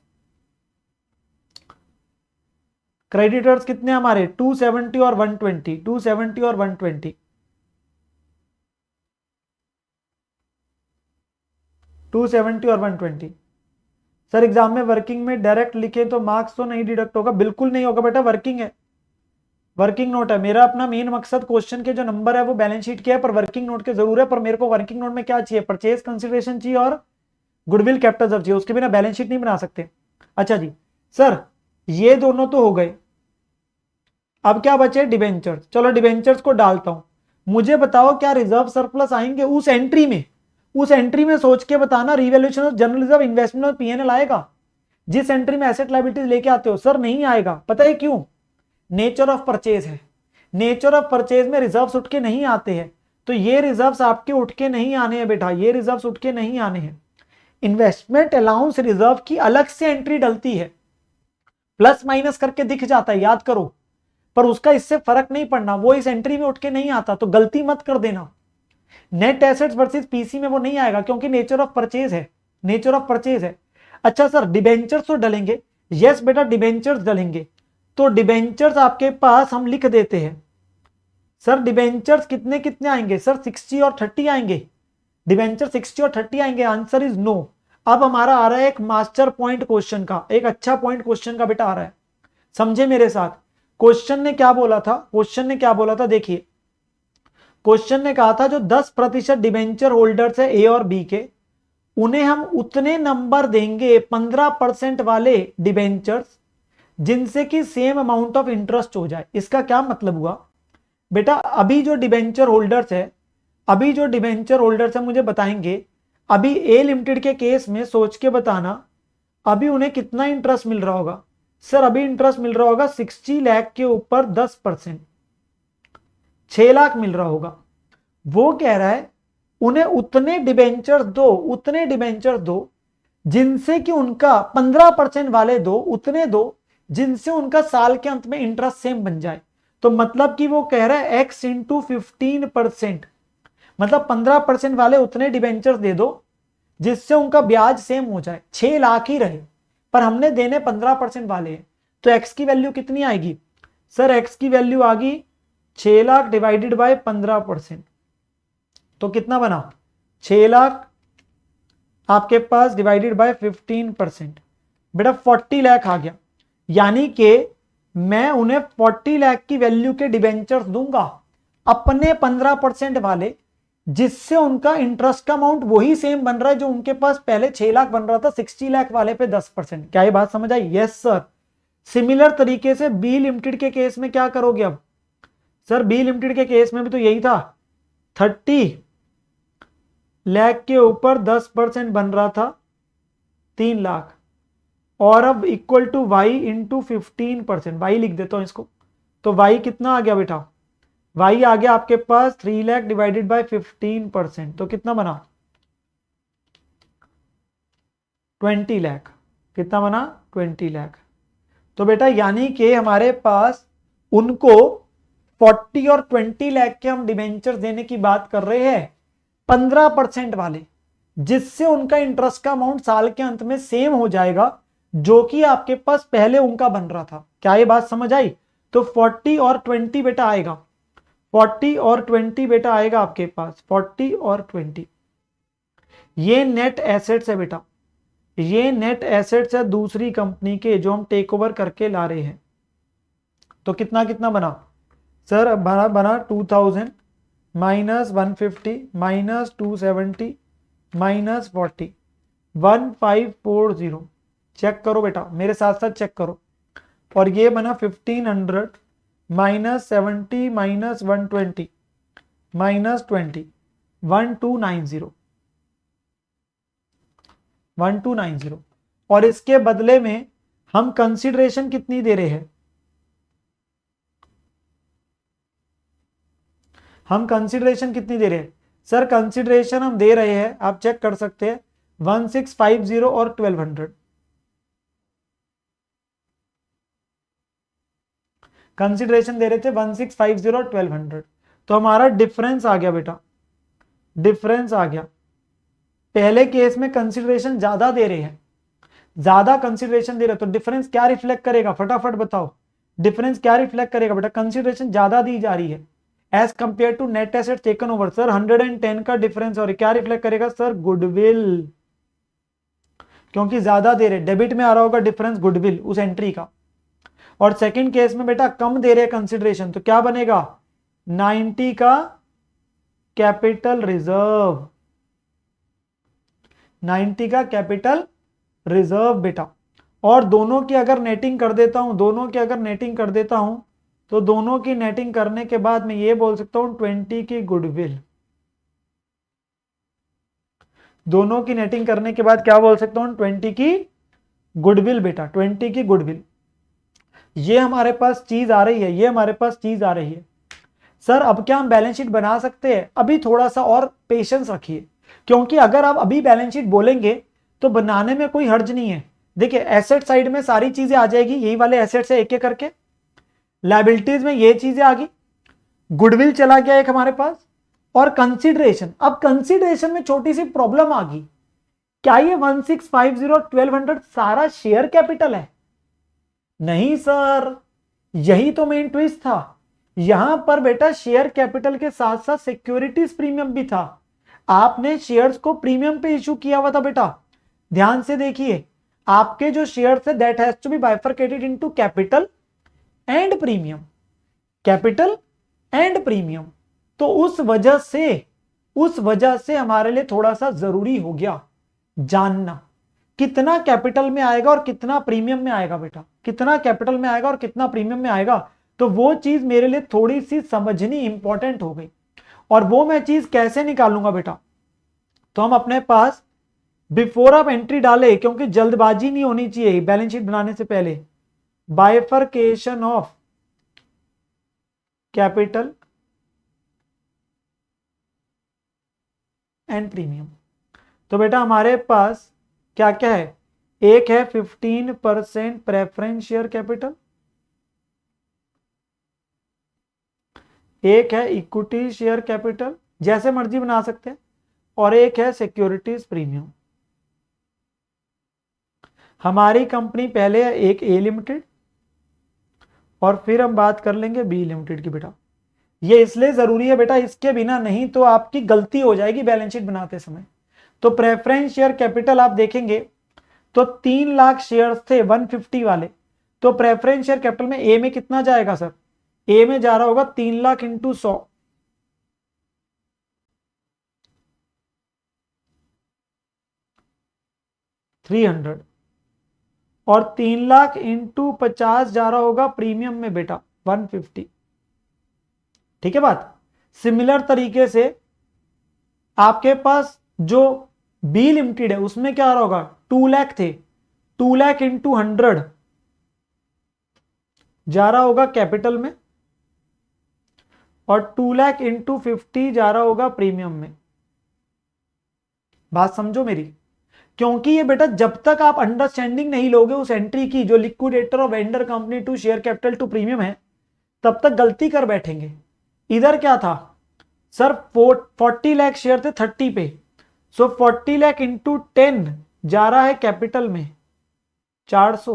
Speaker 1: क्रेडिटर्स कितने हमारे 270 और 120, 270 और 120, 270 और 120। सर एग्जाम में वर्किंग में डायरेक्ट लिखे तो मार्क्स तो नहीं डिडक्ट होगा? बिल्कुल नहीं होगा बेटा, वर्किंग है, वर्किंग नोट है। मेरा अपना मेन मकसद क्वेश्चन के जो नंबर है वो बैलेंस शीट के है, पर वर्किंग नोट के जरूर है। पर मेरे को वर्किंग नोट में क्या चाहिए, परचेज कंसिडरेशन चाहिए और गुडविल कैपिटल रिजर्व चाहिए, उसके बिना बैलेंस शीट नहीं बना सकते। अच्छा जी सर, ये दोनों तो हो गए। अब क्या बचे, डिबेंचर्स। चलो डिबेंचर्स को डालता हूं। मुझे बताओ क्या रिजर्व सरप्लस आएंगे उस एंट्री में? उस एंट्री में सोच के बताना, revaluation of general reserve, investment और पीएनएल आएगा जिस एंट्री में एसेट लायबिलिटीज लेके आते हो? सर नहीं आएगा। पता है क्यों? नेचर ऑफ परचेज है। नेचर ऑफ परचेज में रिजर्व्स उठ के नहीं आते हैं। तो ये रिजर्व्स आपके उठ के नहीं आने हैं बेटा, ये रिजर्व्स उठ के नहीं आने हैं। इन्वेस्टमेंट अलाउंस रिजर्व की अलग से एंट्री डलती है, प्लस माइनस करके दिख जाता है, याद करो, पर उसका इससे फर्क नहीं पड़ना, वो इस एंट्री में उठ के नहीं आता। तो गलती मत कर देना। नेट एसेट्स वर्सेस पीसी में वो नहीं आएगा क्योंकि नेचर ऑफ परचेज है, नेचर ऑफ परचेज है। अच्छा सर डिबेंचर्स तो डलेंगे? यस बेटा डिबेंचर्स डलेंगे। तो डिबेंचर्स आपके पास हम लिख देते हैं। सर डिबेंचर्स कितने कितने आएंगे? सर 60 और 30 आएंगे। डिबेंचर 60 और 30 आएंगे, आंसर इज नो। अब हमारा आ रहा है एक मास्टर पॉइंट क्वेश्चन का, एक अच्छा पॉइंट क्वेश्चन का बेटा आ रहा है, समझे मेरे साथ। क्वेश्चन ने क्या बोला था, क्वेश्चन ने क्या बोला था, देखिए क्वेश्चन ने कहा था जो 10% डिबेंचर होल्डर्स है ए और बी के, उन्हें हम उतने नंबर देंगे 15% वाले डिबेंचर्स जिनसे कि सेम अमाउंट ऑफ इंटरेस्ट हो जाए। इसका क्या मतलब हुआ बेटा? अभी जो डिबेंचर होल्डर्स है, अभी जो डिबेंचर होल्डर्स है मुझे बताएंगे, अभी ए लिमिटेड के केस में सोच के बताना, अभी उन्हें कितना इंटरेस्ट मिल रहा होगा? सर अभी इंटरेस्ट मिल रहा होगा 60 लाख के ऊपर 10%, 6 लाख मिल रहा होगा। वो कह रहा है उन्हें उतने डिबेंचर्स दो, उतने डिबेंचर्स दो जिनसे कि उनका 15% वाले दो, उतने दो जिनसे उनका साल के अंत में इंटरेस्ट सेम बन जाए। तो मतलब कि वो कह रहा है x इंटू 15%, मतलब 15% वाले उतने डिबेंचर्स दे दो जिससे उनका ब्याज सेम हो जाए, 6 लाख ही रहे, पर हमने देने 15% वाले हैं। तो x की वैल्यू कितनी आएगी? सर x की वैल्यू आ गई 6 लाख डिवाइडेड बाय 15%, तो कितना बना 6 लाख आपके पास डिवाइडेड बाय 15%, बेटा 40 लाख आ गया। यानी कि मैं उन्हें 40 लाख की वैल्यू के डिबेंचर्स दूंगा अपने 15% वाले, जिससे उनका इंटरेस्ट का अमाउंट वही सेम बन रहा है जो उनके पास पहले 6 लाख बन रहा था, 60 लाख वाले पे 10%। क्या ये बात समझ आई? Yes sir. सिमिलर तरीके से बी लिमिटेड के केस में क्या करोगे अब? सर बी लिमिटेड के केस में भी तो यही था, 30 लाख के ऊपर 10% बन रहा था 3 लाख, और अब equal to Y into 15%, Y लिख देता हूं इसको। तो वाई कितना आ गया बेटा वाई आ गया आपके पास 3 लाख डिवाइडेड बाय 15%, तो कितना बना 20 लाख। कितना बना 20 लाख। तो बेटा यानी कि हमारे पास उनको 40 और 20 लाख के हम डिबेंचर देने की बात कर रहे हैं 15% वाले, जिससे उनका इंटरेस्ट का अमाउंट साल के अंत में सेम हो जाएगा जो कि आपके पास पहले उनका बन रहा था। क्या ये बात समझ आई? तो 40 और 20 बेटा आएगा, 40 और 20 बेटा आएगा आपके पास, 40 और 20। ये नेट एसेट्स है बेटा, ये नेट एसेट्स है दूसरी कंपनी के जो हम टेक ओवर करके ला रहे हैं। तो कितना कितना बना सर? बना 2000 माइनस 150 माइनस 270 माइनस 40, 1540। चेक करो बेटा, मेरे साथ साथ चेक करो। और ये बना 1500 माइनस 70 माइनस 120 माइनस 20, 1290, 1290। और इसके बदले में हम कंसीडरेशन कितनी दे रहे हैं? हम कंसीडरेशन कितनी दे रहे हैं सर? कंसीडरेशन हम दे रहे हैं, आप चेक कर सकते हैं, 1650 और 1200। कंसीडरेशन दे रहे थे 1650 और 1200। तो हमारा डिफरेंस आ गया बेटा, डिफरेंस आ गया। पहले केस में कंसीडरेशन ज्यादा दे रहे हैं, ज्यादा कंसीडरेशन दे रहे, तो डिफरेंस क्या रिफ्लेक्ट करेगा? फटाफट बताओ, डिफरेंस क्या रिफ्लेक्ट करेगा बेटा? कंसीडरेशन ज्यादा दी जा रही है as compare to net asset taken over. Sir 110 का डिफरेंस, और क्या रिफ्लेक्ट करेगा सर? गुडविल, क्योंकि ज्यादा दे रहे, डेबिट में आ रहा होगा डिफरेंस गुडविल उस एंट्री का। और सेकंड केस में बेटा कम दे रहे कंसीडरेशन, तो क्या बनेगा? 90 का कैपिटल रिजर्व, 90 का कैपिटल रिजर्व बेटा। और दोनों की अगर नेटिंग कर देता हूं, दोनों की अगर नेटिंग कर देता हूं, तो दोनों की नेटिंग करने के बाद मैं ये बोल सकता हूं 20 की गुडविल। दोनों की नेटिंग करने के बाद क्या बोल सकता हूं? 20 की गुडविल बेटा, 20 की गुडविल। ये हमारे पास चीज आ रही है, ये हमारे पास चीज आ रही है। सर अब क्या हम बैलेंस शीट बना सकते हैं? अभी थोड़ा सा और पेशेंस रखिए, क्योंकि अगर आप अभी बैलेंस शीट बोलेंगे तो बनाने में कोई हर्ज नहीं है। देखिए एसेट साइड में सारी चीजें आ जाएगी, यही वाले एसेट से एक एक करके। लायबिलिटीज में ये चीजें आ गई, गुडविल चला गया एक हमारे पास, और कंसीडरेशन। अब कंसीडरेशन में छोटी सी प्रॉब्लम आ गई, क्या ये 1650 और 1200 सारा शेयर कैपिटल है? नहीं सर, यही तो मेन ट्विस्ट था। यहां पर बेटा शेयर कैपिटल के साथ साथ सिक्योरिटीज प्रीमियम भी था। आपने शेयर्स को प्रीमियम पे इशू किया हुआ था बेटा, ध्यान से देखिए। आपके जो शेयर्स है that has to be bifurcated into capital and premium, capital and premium. तो उस वजह से हमारे लिए थोड़ा सा जरूरी हो गया जानना कितना कैपिटल में आएगा और कितना प्रीमियम में आएगा बेटा, कितना कैपिटल में आएगा और कितना प्रीमियम में आएगा। तो वो चीज मेरे लिए थोड़ी सी समझनी इंपॉर्टेंट हो गई। और वो मैं चीज कैसे निकालूंगा बेटा? तो हम अपने पास बिफोर आप एंट्री डाले, क्योंकि जल्दबाजी नहीं होनी चाहिए बैलेंस शीट बनाने से पहले, bifurcation of capital and premium. तो बेटा हमारे पास क्या क्या है? एक है 15% प्रेफरेंस शेयर कैपिटल, एक है इक्विटी शेयर कैपिटल, जैसे मर्जी बना सकते हैं, और एक है सिक्योरिटीज प्रीमियम। हमारी कंपनी पहले है एक ए लिमिटेड, और फिर हम बात कर लेंगे बी लिमिटेड की बेटा। ये इसलिए जरूरी है बेटा, इसके बिना नहीं तो आपकी गलती हो जाएगी बैलेंस शीट बनाते समय। तो प्रेफरेंस शेयर कैपिटल आप देखेंगे तो 3 लाख शेयर थे 150 वाले, तो प्रेफरेंस शेयर कैपिटल में ए में कितना जाएगा सर? ए में जा रहा होगा 3 लाख इंटू 100, 300, और 3 लाख इंटू 50 जा रहा होगा प्रीमियम में बेटा 150। ठीक है बात? सिमिलर तरीके से आपके पास जो बी लिमिटेड है उसमें क्या आ रहा होगा? 2 लाख थे, 2 लाख इंटू 100 जा रहा होगा कैपिटल में, और 2 लाख इंटू 50 जा रहा होगा प्रीमियम में। बात समझो मेरी, क्योंकि ये बेटा जब तक आप अंडरस्टैंडिंग नहीं लोगे उस एंट्री की जो लिक्विडेटर और vendor company to share capital to premium है, तब तक गलती कर बैठेंगे। इधर क्या था सर, 40 लाख शेयर थे 30 पे, सो 40 लाख इंटू 10 जा रहा है कैपिटल में 400,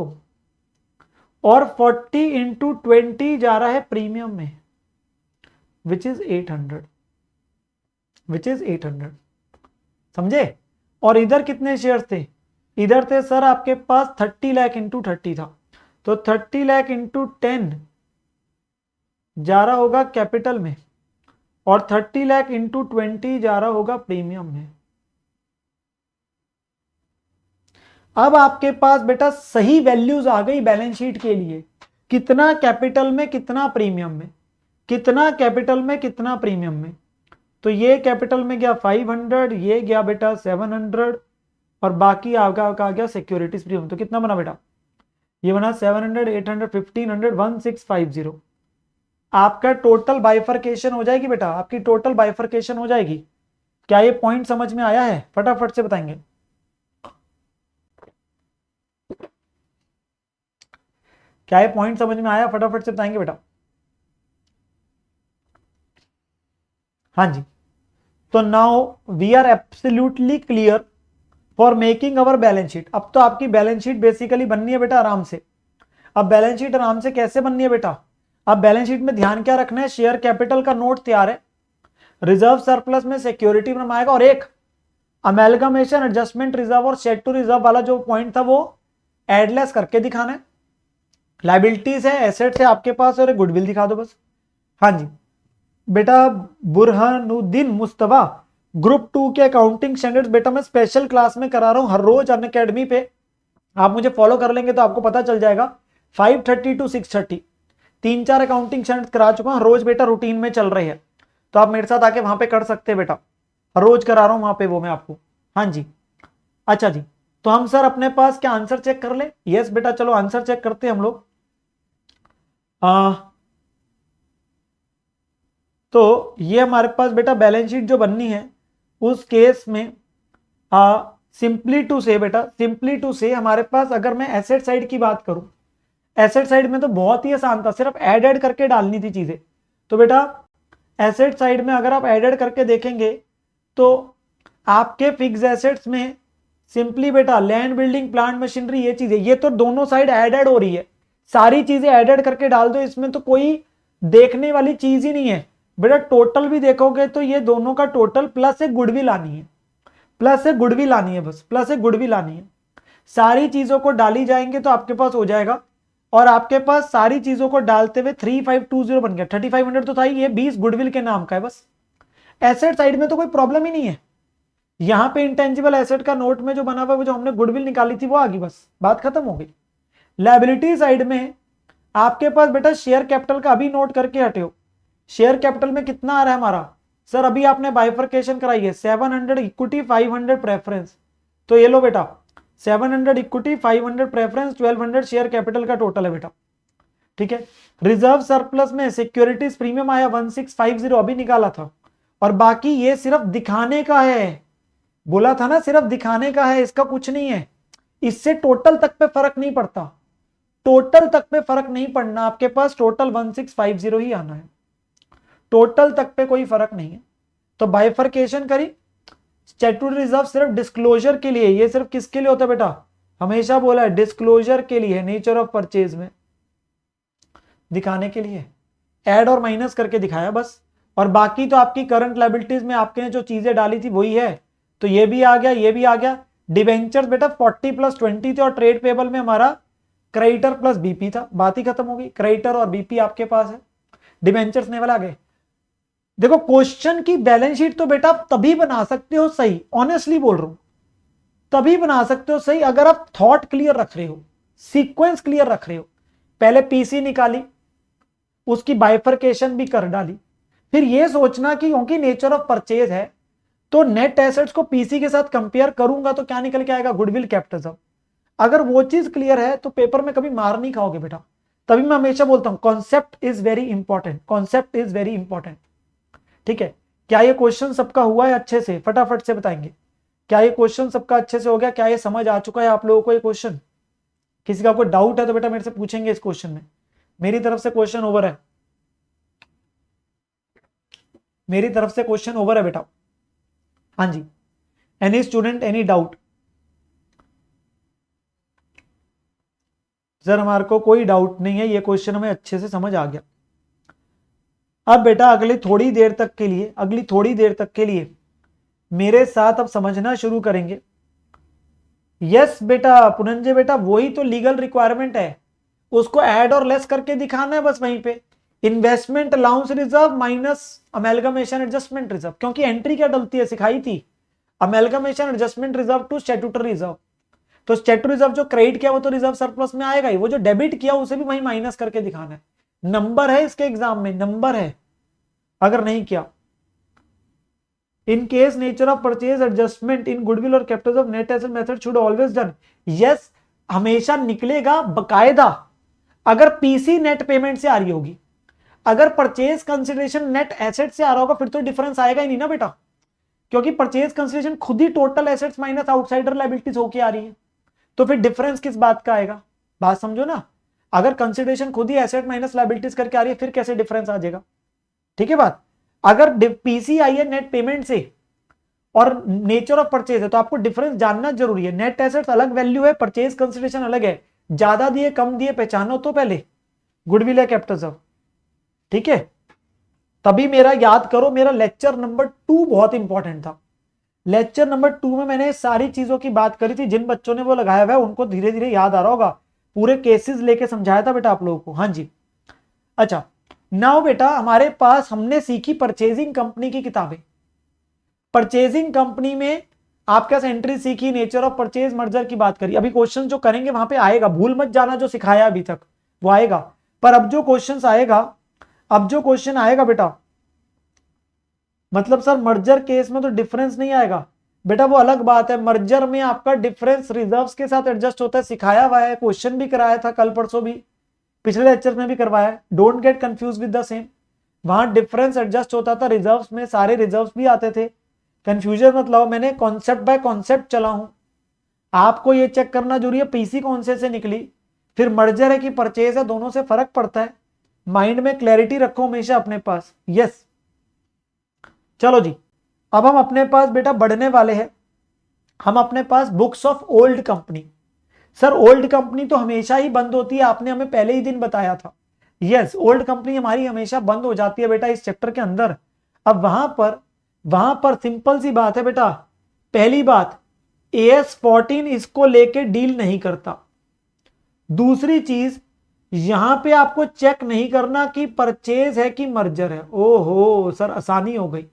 Speaker 1: और 40 इंटू 20 जा रहा है प्रीमियम में विच इज 800, समझे। और इधर कितने शेयर थे, इधर थे सर आपके पास 30 लाख इंटू 30 था, तो 30 लाख इंटू 10 जा रहा होगा कैपिटल में, और 30 लाख इंटू 20 जा रहा होगा प्रीमियम में। अब आपके पास बेटा सही वैल्यूज आ गई बैलेंस शीट के लिए, कितना कैपिटल में कितना प्रीमियम में, कितना कैपिटल में कितना प्रीमियम में। तो ये कैपिटल में गया 500, ये गया बेटा 700, और बाकी आपका आ गया सिक्योरिटीज प्रीमियम। तो कितना बना बेटा, ये बना 700, 800, 1500, 1650। आपका टोटल बाइफरकेशन हो जाएगी बेटा, आपकी टोटल बाइफरकेशन हो जाएगी। क्या ये पॉइंट समझ में आया है, फटाफट से बताएंगे। क्या ये पॉइंट समझ में आया, फटाफट से बताएंगे बेटा। हाँ जी, तो now we are absolutely clear for making our balance sheet. अब तो आपकी बैलेंस शीट बेसिकली बननी है बेटा आराम से। अब बैलेंस शीट आराम से कैसे बननी है बेटा, अब बैलेंस शीट में ध्यान क्या रखना है, शेयर कैपिटल का नोट तैयार है, रिजर्व सरप्लस में सिक्योरिटी बनवाएगा, और एक अमेलगमेशन एडजस्टमेंट रिजर्व और सेट टू रिजर्व वाला जो पॉइंट था वो एडलेस करके दिखाना है। लाइबिलिटीज है, एसेट्स है आपके पास, और गुडविल दिखा दो बस। हाँ जी बेटा, बुरहानुद्दीन मुस्तफा ग्रुप 2 के अकाउंटिंग स्टैंडर्ड्स बेटा मैं स्पेशल क्लास में करा रहा हूं हर रोज अनअकैडमी पे। आप मुझे फॉलो कर लेंगे तो आपको पता चल जाएगा। 5:30 to 6:30 3-4 अकाउंटिंग स्टैंडर्ड्स करा चुका हूं, रोज बेटा रूटीन में चल रही है, तो आप मेरे साथ आके वहां पे कर सकते हैं बेटा, हर रोज करा रहा हूं वहां पे वो मैं आपको। हाँ जी, अच्छा जी, तो हम सर अपने पास क्या आंसर चेक कर ले। यस बेटा, चलो आंसर चेक करते हैं हम लोग। तो ये हमारे पास बेटा बैलेंस शीट जो बननी है उस केस में सिंपली टू से बेटा, सिंपली टू से हमारे पास अगर मैं एसेट साइड की बात करूं, एसेट साइड में तो बहुत ही आसान था, सिर्फ ऐड करके डालनी थी चीजें। तो बेटा एसेट साइड में अगर आप ऐड करके देखेंगे तो आपके फिक्स एसेट्स में सिंपली बेटा लैंड बिल्डिंग प्लांट मशीनरी ये चीजें, ये तो दोनों साइड ऐड हो रही है, सारी चीजें ऐड करके डाल दो, इसमें तो कोई देखने वाली चीज ही नहीं है बेटा। टोटल भी देखोगे तो ये दोनों का टोटल प्लस एक गुडविल आनी है, प्लस एक गुडविल आनी है, बस प्लस एक गुडविल आनी है। सारी चीजों को डाली जाएंगे तो आपके पास हो जाएगा, और आपके पास सारी चीजों को डालते हुए 3520 बन गया। 3500 तो था ही, ये 20 गुडविल के नाम का है बस। एसेट साइड में तो कोई प्रॉब्लम ही नहीं है, यहां पे इंटेंजिबल एसेट का नोट में जो बना हुआ है जो हमने गुडविल निकाली थी वो आ गई, बस बात खत्म हो गई। लायबिलिटी साइड में आपके पास बेटा शेयर कैपिटल का अभी नोट करके हटे हो, शेयर कैपिटल में कितना आ रहा है हमारा सर, अभी आपने बाइफरकेशन कराई है 700 इक्विटी 500 प्रेफरेंस, तो ये लो बेटा 700 इक्विटी 500 प्रेफरेंस 1200 शेयर कैपिटल का टोटल है बेटा, ठीक है। रिजर्व सरप्लस में सिक्योरिटीज प्रीमियम आया 1650 अभी निकाला था, और बाकी ये सिर्फ दिखाने का है, बोला था ना सिर्फ दिखाने का है, इसका कुछ नहीं है, इससे टोटल तक पे फर्क नहीं पड़ता, टोटल तक पे फर्क नहीं पड़ना, आपके पास टोटल 1650 ही आना है, टोटल तक पे कोई फर्क नहीं है। तो बाइफरकेशन करी, स्टैट्यूटरी रिजर्व सिर्फ डिस्क्लोजर के लिए, ये सिर्फ किसके लिए होता है बेटा, हमेशा बोला है डिस्क्लोजर के लिए, नेचर ऑफ परचेज में दिखाने के लिए ऐड और माइनस करके दिखाया बस। और बाकी तो आपकी करंट लायबिलिटीज में आपने जो चीजें डाली थी वही है, तो ये भी आ गया, ये भी आ गया। डिवेंचर्स बेटा 40+20 थे, और ट्रेड पेबल में हमारा क्रेडिटर प्लस बीपी था, बात ही खत्म हो गई, क्रेडिटर और बीपी आपके पास है, डिवेंचर्स नेवल आ गए। देखो क्वेश्चन की बैलेंस शीट तो बेटा आप तभी बना सकते हो सही, ऑनेस्टली बोल रहा हूं, तभी बना सकते हो सही अगर आप थॉट क्लियर रख रहे हो, सीक्वेंस क्लियर रख रहे हो। पहले पीसी निकाली, उसकी बाइफरकेशन भी कर डाली, फिर यह सोचना कि क्योंकि नेचर ऑफ परचेज है तो नेट एसेट्स को पीसी के साथ कंपेयर करूंगा तो क्या निकल के आएगा, गुडविल कैपिटल। अगर वो चीज क्लियर है तो पेपर में कभी मार नहीं खाओगे बेटा। तभी मैं हमेशा बोलता हूं concept is very important, concept is very important. ठीक है, क्या ये क्वेश्चन सबका हुआ है अच्छे से? फटाफट से बताएंगे, क्या ये क्वेश्चन सबका अच्छे से हो गया? क्या ये समझ आ चुका है आप लोगों को ये क्वेश्चन? किसी का कोई डाउट है तो बेटा मेरे से पूछेंगे इस क्वेश्चन में। मेरी तरफ से क्वेश्चन ओवर है, मेरी तरफ से क्वेश्चन ओवर है बेटा। हाँ जी, any student any doubt? Sir हमारे को कोई डाउट नहीं है, ये क्वेश्चन हमें अच्छे से समझ आ गया। अब बेटा अगली थोड़ी देर तक के लिए, अगली थोड़ी देर तक के लिए मेरे साथ अब समझना शुरू करेंगे। यस बेटा पुनंजय बेटा, वही तो लीगल रिक्वायरमेंट है, उसको ऐड और लेस करके दिखाना है बस वहीं पे। Investment allowance reserve minus amalgamation adjustment reserve, क्योंकि एंट्री क्या डलती है सिखाई थी, amalgamation adjustment reserve to statutory reserve. तो स्टैट्यूटरी रिजर्व जो क्रेडिट किया वो तो रिजर्व सरप्लस में आएगा ही, वो जो डेबिट किया उसे भी वहीं माइनस करके दिखाना है। नंबर है इसके एग्जाम में, नंबर है अगर नहीं किया। In case nature of purchase adjustment in goodwill और capital of net asset method should always done. Yes, हमेशा निकलेगा बकायदा अगर पीसी नेट पेमेंट से आ रही होगी। अगर परचेज कंसिडरेशन नेट एसेट से आ रहा होगा फिर तो डिफरेंस आएगा ही नहीं ना बेटा, क्योंकि परचेज कंसिडरेशन खुद ही total assets minus outsider liabilities होके आ रही है, तो फिर डिफरेंस किस बात का आएगा? बात समझो ना, अगर कंसिडरेशन खुद ही एसेट माइनस लायबिलिटीज करके आ रही है फिर कैसे डिफरेंस आ जाएगा? ठीक है बात। अगर पीसी आई है नेट पेमेंट से और नेचर ऑफ परचेज है तो आपको डिफरेंस जानना जरूरी है। नेट एसेट्स अलग वैल्यू है, परचेज कंसिडरेशन अलग है, ज्यादा दिए कम दिए पहचानो तो पहले, गुडविल है कैपिटल ऑफ, ठीक है। तभी मेरा याद करो, मेरा लेक्चर नंबर 2 बहुत इंपॉर्टेंट था। लेक्चर नंबर 2 में मैंने सारी चीजों की बात करी थी, जिन बच्चों ने वो लगाया हुआ है उनको धीरे धीरे याद आ रहा होगा, पूरे केसेस लेके समझाया था बेटा आप लोगों को। हाँ जी, अच्छा नाउ बेटा हमारे पास हमने सीखी परचेजिंग कंपनी की किताबें। परचेजिंग कंपनी में आपके पास एंट्री सीखी, नेचर ऑफ परचेज, मर्जर की बात करी। अभी क्वेश्चन जो करेंगे वहां पे आएगा, भूल मत जाना जो सिखाया अभी तक वो आएगा। पर अब जो क्वेश्चन आएगा, अब जो क्वेश्चन आएगा बेटा, मतलब सर मर्जर केस में तो डिफरेंस नहीं आएगा बेटा, वो अलग बात है। मर्जर में आपका डिफरेंस रिजर्व्स के साथ एडजस्ट होता है, सिखाया हुआ है, क्वेश्चन भी कराया था कल परसों भी, पिछले लेक्चर में भी करवाया है। Don't get confuse with the same, वहां डिफरेंस एडजस्ट होता था, रिजर्व्स में सारे रिजर्व्स भी आते थे। कंफ्यूजन मत लाओ, मैंने कॉन्सेप्ट बाय कॉन्सेप्ट चला हूं। आपको ये चेक करना जरूरी है पीसी कौन से निकली, फिर मर्जर है कि परचेज है, दोनों से फर्क पड़ता है। माइंड में क्लैरिटी रखो हमेशा अपने पास। यस चलो जी, अब हम अपने पास बेटा बढ़ने वाले हैं। हम अपने पास books of old company. Sir old company तो हमेशा ही बंद होती है, आपने हमें पहले ही दिन बताया था। यस, ओल्ड कंपनी हमारी हमेशा बंद हो जाती है बेटा इस चैप्टर के अंदर। अब वहां पर सिंपल सी बात है बेटा, पहली बात AS14 इसको लेके डील नहीं करता। दूसरी चीज, यहां पे आपको चेक नहीं करना कि परचेज है कि मर्जर है। ओहो सर आसानी हो गई,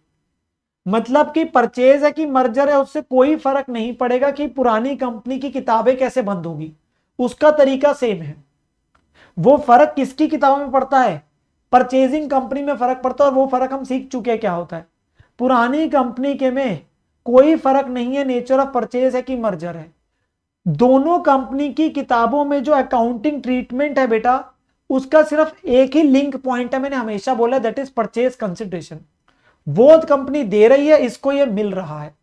Speaker 1: मतलब कि परचेज है कि मर्जर है उससे कोई फर्क नहीं पड़ेगा कि पुरानी कंपनी की किताबें कैसे बंद होगी, उसका तरीका सेम है। वो फर्क किसकी किताबों में पड़ता है? परचेजिंग कंपनी में फर्क पड़ता है, और वो फर्क हम सीख चुके हैं क्या होता है। पुरानी कंपनी के में कोई फर्क नहीं है नेचर ऑफ परचेज है कि मर्जर है। दोनों कंपनी की किताबों में जो अकाउंटिंग ट्रीटमेंट है बेटा, उसका सिर्फ एक ही लिंक पॉइंट है, मैंने हमेशा बोला, दैट इज परचेज कंसिडरेशन। वो कंपनी दे रही है, इसको ये मिल रहा है,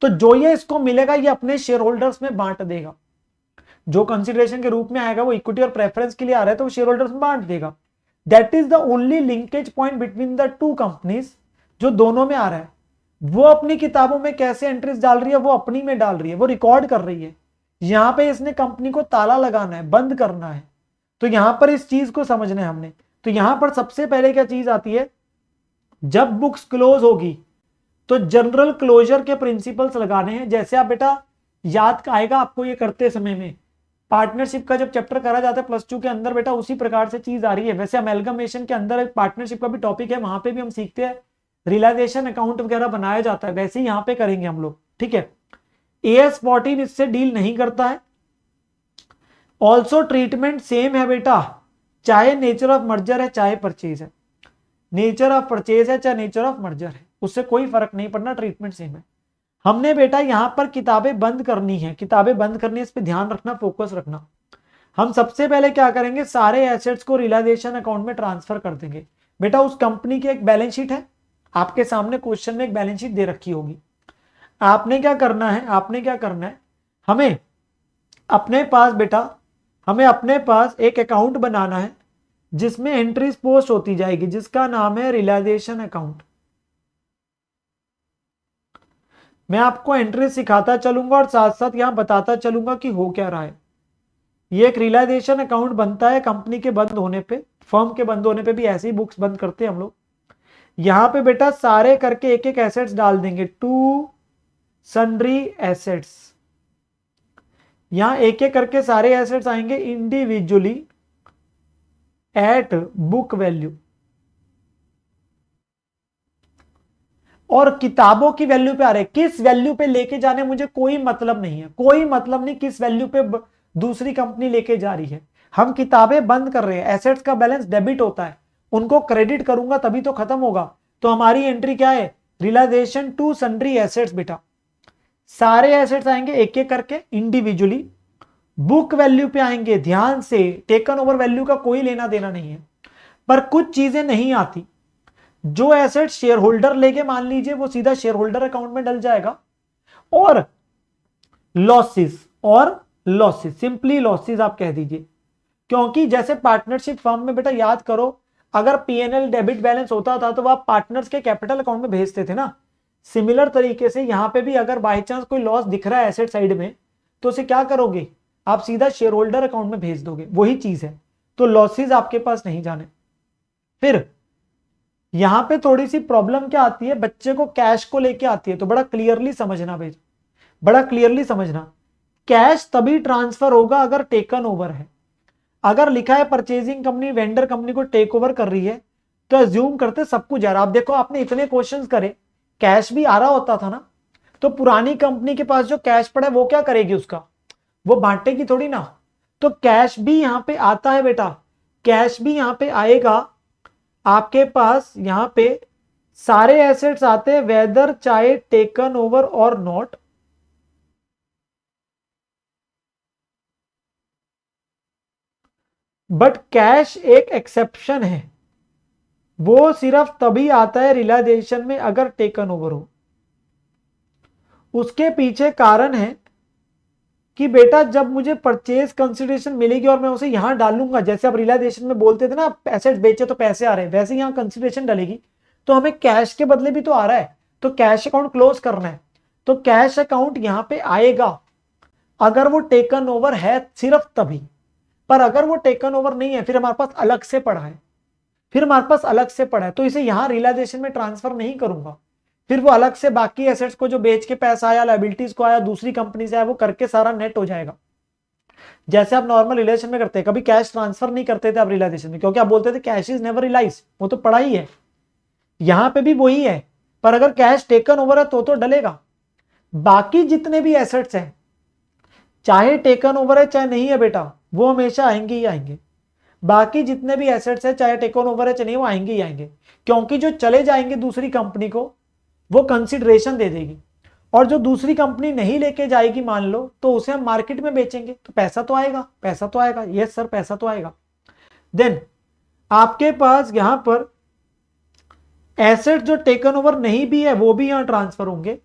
Speaker 1: तो जो ये इसको मिलेगा ये अपने शेयर होल्डर्स में बांट देगा। जो कंसिडरेशन के रूप में आएगा वो इक्विटी और प्रेफरेंस के लिए आ रहा है तो वो शेयर होल्डर्स में बांट देगा। That is the only linkage point between the two companies जो दोनों में आ रहा है। वो अपनी किताबों में कैसे एंट्रीज डाल रही है, वो अपनी में डाल रही है, वो रिकॉर्ड कर रही है। यहां पे इसने कंपनी को ताला लगाना है, बंद करना है, तो यहां पर इस चीज को समझना है हमने। तो यहां पर सबसे पहले क्या चीज आती है, जब बुक्स क्लोज होगी तो जनरल क्लोजर के प्रिंसिपल्स लगाने हैं। जैसे आप बेटा याद आएगा आपको ये करते समय में, पार्टनरशिप का जब चैप्टर करा जाता है +2 के अंदर बेटा, उसी प्रकार से चीज आ रही है। वैसे अमेलगमेशन के अंदर एक पार्टनरशिप का भी टॉपिक है, वहां पे भी हम सीखते हैं, रियलाइजेशन अकाउंट वगैरह बनाया जाता है, वैसे ही यहां पे करेंगे हम लोग, ठीक है। AS14 इससे डील नहीं करता है। ऑल्सो ट्रीटमेंट सेम है बेटा, चाहे नेचर ऑफ मर्जर है चाहे परचेज है, नेचर ऑफ परचेज है चाहे नेचर ऑफ मर्जर है, उससे कोई फर्क नहीं पड़ना, ट्रीटमेंट सेम है। हमने बेटा यहां पर किताबें बंद करनी है, किताबें बंद करनी है, इस पे ध्यान रखना, फोकस रखना। हम सबसे पहले क्या करेंगे, सारे एसेट्स को रियलाइजेशन अकाउंट में ट्रांसफर कर देंगे। बेटा उस कंपनी की एक बैलेंस शीट है, आपके सामने क्वेश्चन में एक बैलेंस शीट दे रखी होगी। आपने क्या करना है, हमें अपने पास बेटा, हमें अपने पास एक अकाउंट बनाना है जिसमें एंट्रीज पोस्ट होती जाएगी, जिसका नाम है रियलाइजेशन अकाउंट। मैं आपको एंट्री सिखाता चलूंगा और साथ साथ यहां बताता चलूंगा कि हो क्या रहा है। ये एक रियलाइजेशन अकाउंट बनता है कंपनी के बंद होने पे, फर्म के बंद होने पे भी ऐसे ही बुक्स बंद करते हैं हम लोग। यहां पे बेटा सारे करके एक एक एसेट्स डाल देंगे, टू सन्ड्री एसेट्स। यहां एक एक करके सारे एसेट्स आएंगे इंडिविजुअली एट बुक वैल्यू, और किताबों की वैल्यू पे आ रहे। किस वैल्यू पे लेके जाने मुझे कोई मतलब नहीं है, कोई मतलब नहीं किस वैल्यू पे दूसरी कंपनी लेके जा रही है। हम किताबें बंद कर रहे हैं, एसेट्स का बैलेंस डेबिट होता है, उनको क्रेडिट करूंगा तभी तो खत्म होगा। तो हमारी एंट्री क्या है, रियलाइजेशन टू सन्ड्री एसेट्स। बेटा सारे एसेट्स आएंगे एक एक करके इंडिविजुअली, बुक वैल्यू पे आएंगे। ध्यान से, टेकन ओवर वैल्यू का कोई लेना देना नहीं है, पर कुछ चीजें नहीं आती। जो एसेट शेयर होल्डर लेके मान लीजिए वो सीधा शेयर होल्डर अकाउंट में डल जाएगा। और लॉसेस सिंपली लॉसेस आप कह दीजिए, क्योंकि जैसे पार्टनरशिप फर्म में बेटा याद करो, अगर पीएनएल डेबिट बैलेंस होता था तो आप पार्टनर्स के कैपिटल अकाउंट में भेजते थे ना। सिमिलर तरीके से यहां पे भी अगर बाय चांस कोई लॉस दिख रहा है एसेट साइड में, तो उसे क्या करोगे, आप सीधा शेयर होल्डर अकाउंट में भेज दोगे, वही चीज है। तो लॉसेस आपके पास नहीं जाने। फिर यहां पे थोड़ी सी प्रॉब्लम क्या आती है, बच्चे को कैश को लेके आती है, तो बड़ा क्लियरली समझना भाई, बड़ा क्लियरली समझना। कैश तभी ट्रांसफर होगा अगर टेकन ओवर है। अगर लिखा है परचेजिंग कंपनी वेंडर कंपनी को टेक ओवर कर रही है, तो अज्यूम करते सब कुछ जा रहा। आप देखो आपने इतने क्वेश्चंस करे, कैश भी आ रहा होता था ना, तो पुरानी कंपनी के पास जो कैश पड़ा है वो क्या करेगी, उसका वो बांटेगी थोड़ी ना। तो कैश भी यहां पे आता है बेटा, कैश भी यहां पे आएगा। आपके पास यहां पे सारे एसेट्स आते हैं, वेदर चाहे टेकन ओवर और नॉट। बट कैश एक एक्सेप्शन है, वो सिर्फ तभी आता है रियलाइजेशन में अगर टेकन ओवर हो। उसके पीछे कारण है कि बेटा जब मुझे परचेज कंसिडरेशन मिलेगी और मैं उसे यहां डालूंगा, जैसे आप रियलाइजेशन में बोलते थे ना एसेट बेचे तो पैसे आ रहे हैं, वैसे यहां कंसिडरेशन डलेगी, तो हमें कैश के बदले भी तो आ रहा है, तो कैश अकाउंट क्लोज करना है। तो कैश अकाउंट यहां पे आएगा अगर वो टेकन ओवर है, सिर्फ तभी। पर अगर वो टेकन ओवर नहीं है, फिर हमारे पास अलग से पड़ा है, तो इसे यहां रियलाइजेशन में ट्रांसफर नहीं करूंगा। फिर वो अलग से बाकी एसेट्स को जो बेच के पैसा आया, लायबिलिटीज को आया, दूसरी कंपनी से आया, वो करके सारा नेट हो जाएगा। जैसे आप नॉर्मल रिलेशन में करते हैं, कभी कैश ट्रांसफर नहीं करते थे आप रियलाइजेशन में, क्योंकि आप बोलते थे कैश इज नेवर रियलाइज, वो तो पड़ा ही है। यहां पे भी वही है, पर अगर कैश टेकन ओवर है तो डलेगा। बाकी जितने भी एसेट्स हैं, चाहे टेकन ओवर है चाहे नहीं है बेटा, वो हमेशा आएंगे ही आएंगे। बाकी जितने भी एसेट्स है, चाहे टेकन ओवर है चाहे नहीं, वो आएंगे ही आएंगे, क्योंकि जो चले जाएंगे दूसरी कंपनी को वो कंसिडरेशन दे देगी, और जो दूसरी कंपनी नहीं लेके जाएगी मान लो, तो उसे हम मार्केट में बेचेंगे, तो पैसा तो आएगा, यस सर पैसा तो आएगा। देन आपके पास यहां पर एसेट जो टेकन ओवर नहीं भी है वो भी यहां ट्रांसफर होंगे,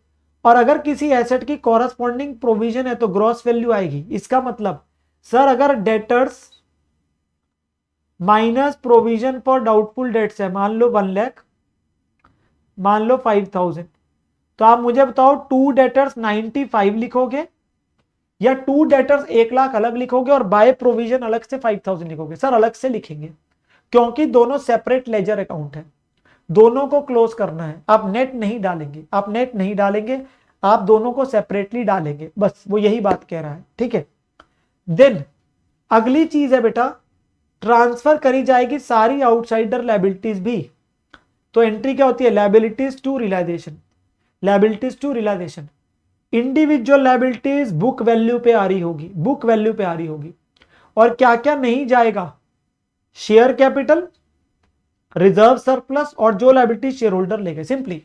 Speaker 1: और अगर किसी एसेट की कॉरस्पॉन्डिंग प्रोविजन है तो ग्रॉस वैल्यू आएगी। इसका मतलब सर अगर debtors minus provision for doubtful debts है, मान लो 1 लाख, मान लो 5000, तो आप मुझे बताओ 2 डेटर्स 95 लिखोगे या 2 डेटर्स 1 लाख अलग लिखोगे और बाय प्रोविजन अलग से 5000 लिखोगे। सर अलग से लिखेंगे, क्योंकि दोनों सेपरेट लेजर अकाउंट है, दोनों को क्लोज करना है। आप नेट नहीं डालेंगे, आप दोनों को सेपरेटली डालेंगे, बस वो यही बात कह रहा है, ठीक है। देन अगली चीज है बेटा, ट्रांसफर करी जाएगी सारी आउटसाइडर लायबिलिटीज भी। तो एंट्री क्या होती है, liabilities to realisation. Individual liabilities book value पे आ रही होगी, और क्या क्या नहीं जाएगा, शेयर कैपिटल, रिजर्व सरप्लस, और जो लायबिलिटी शेयर होल्डर लेंगे। सिंपली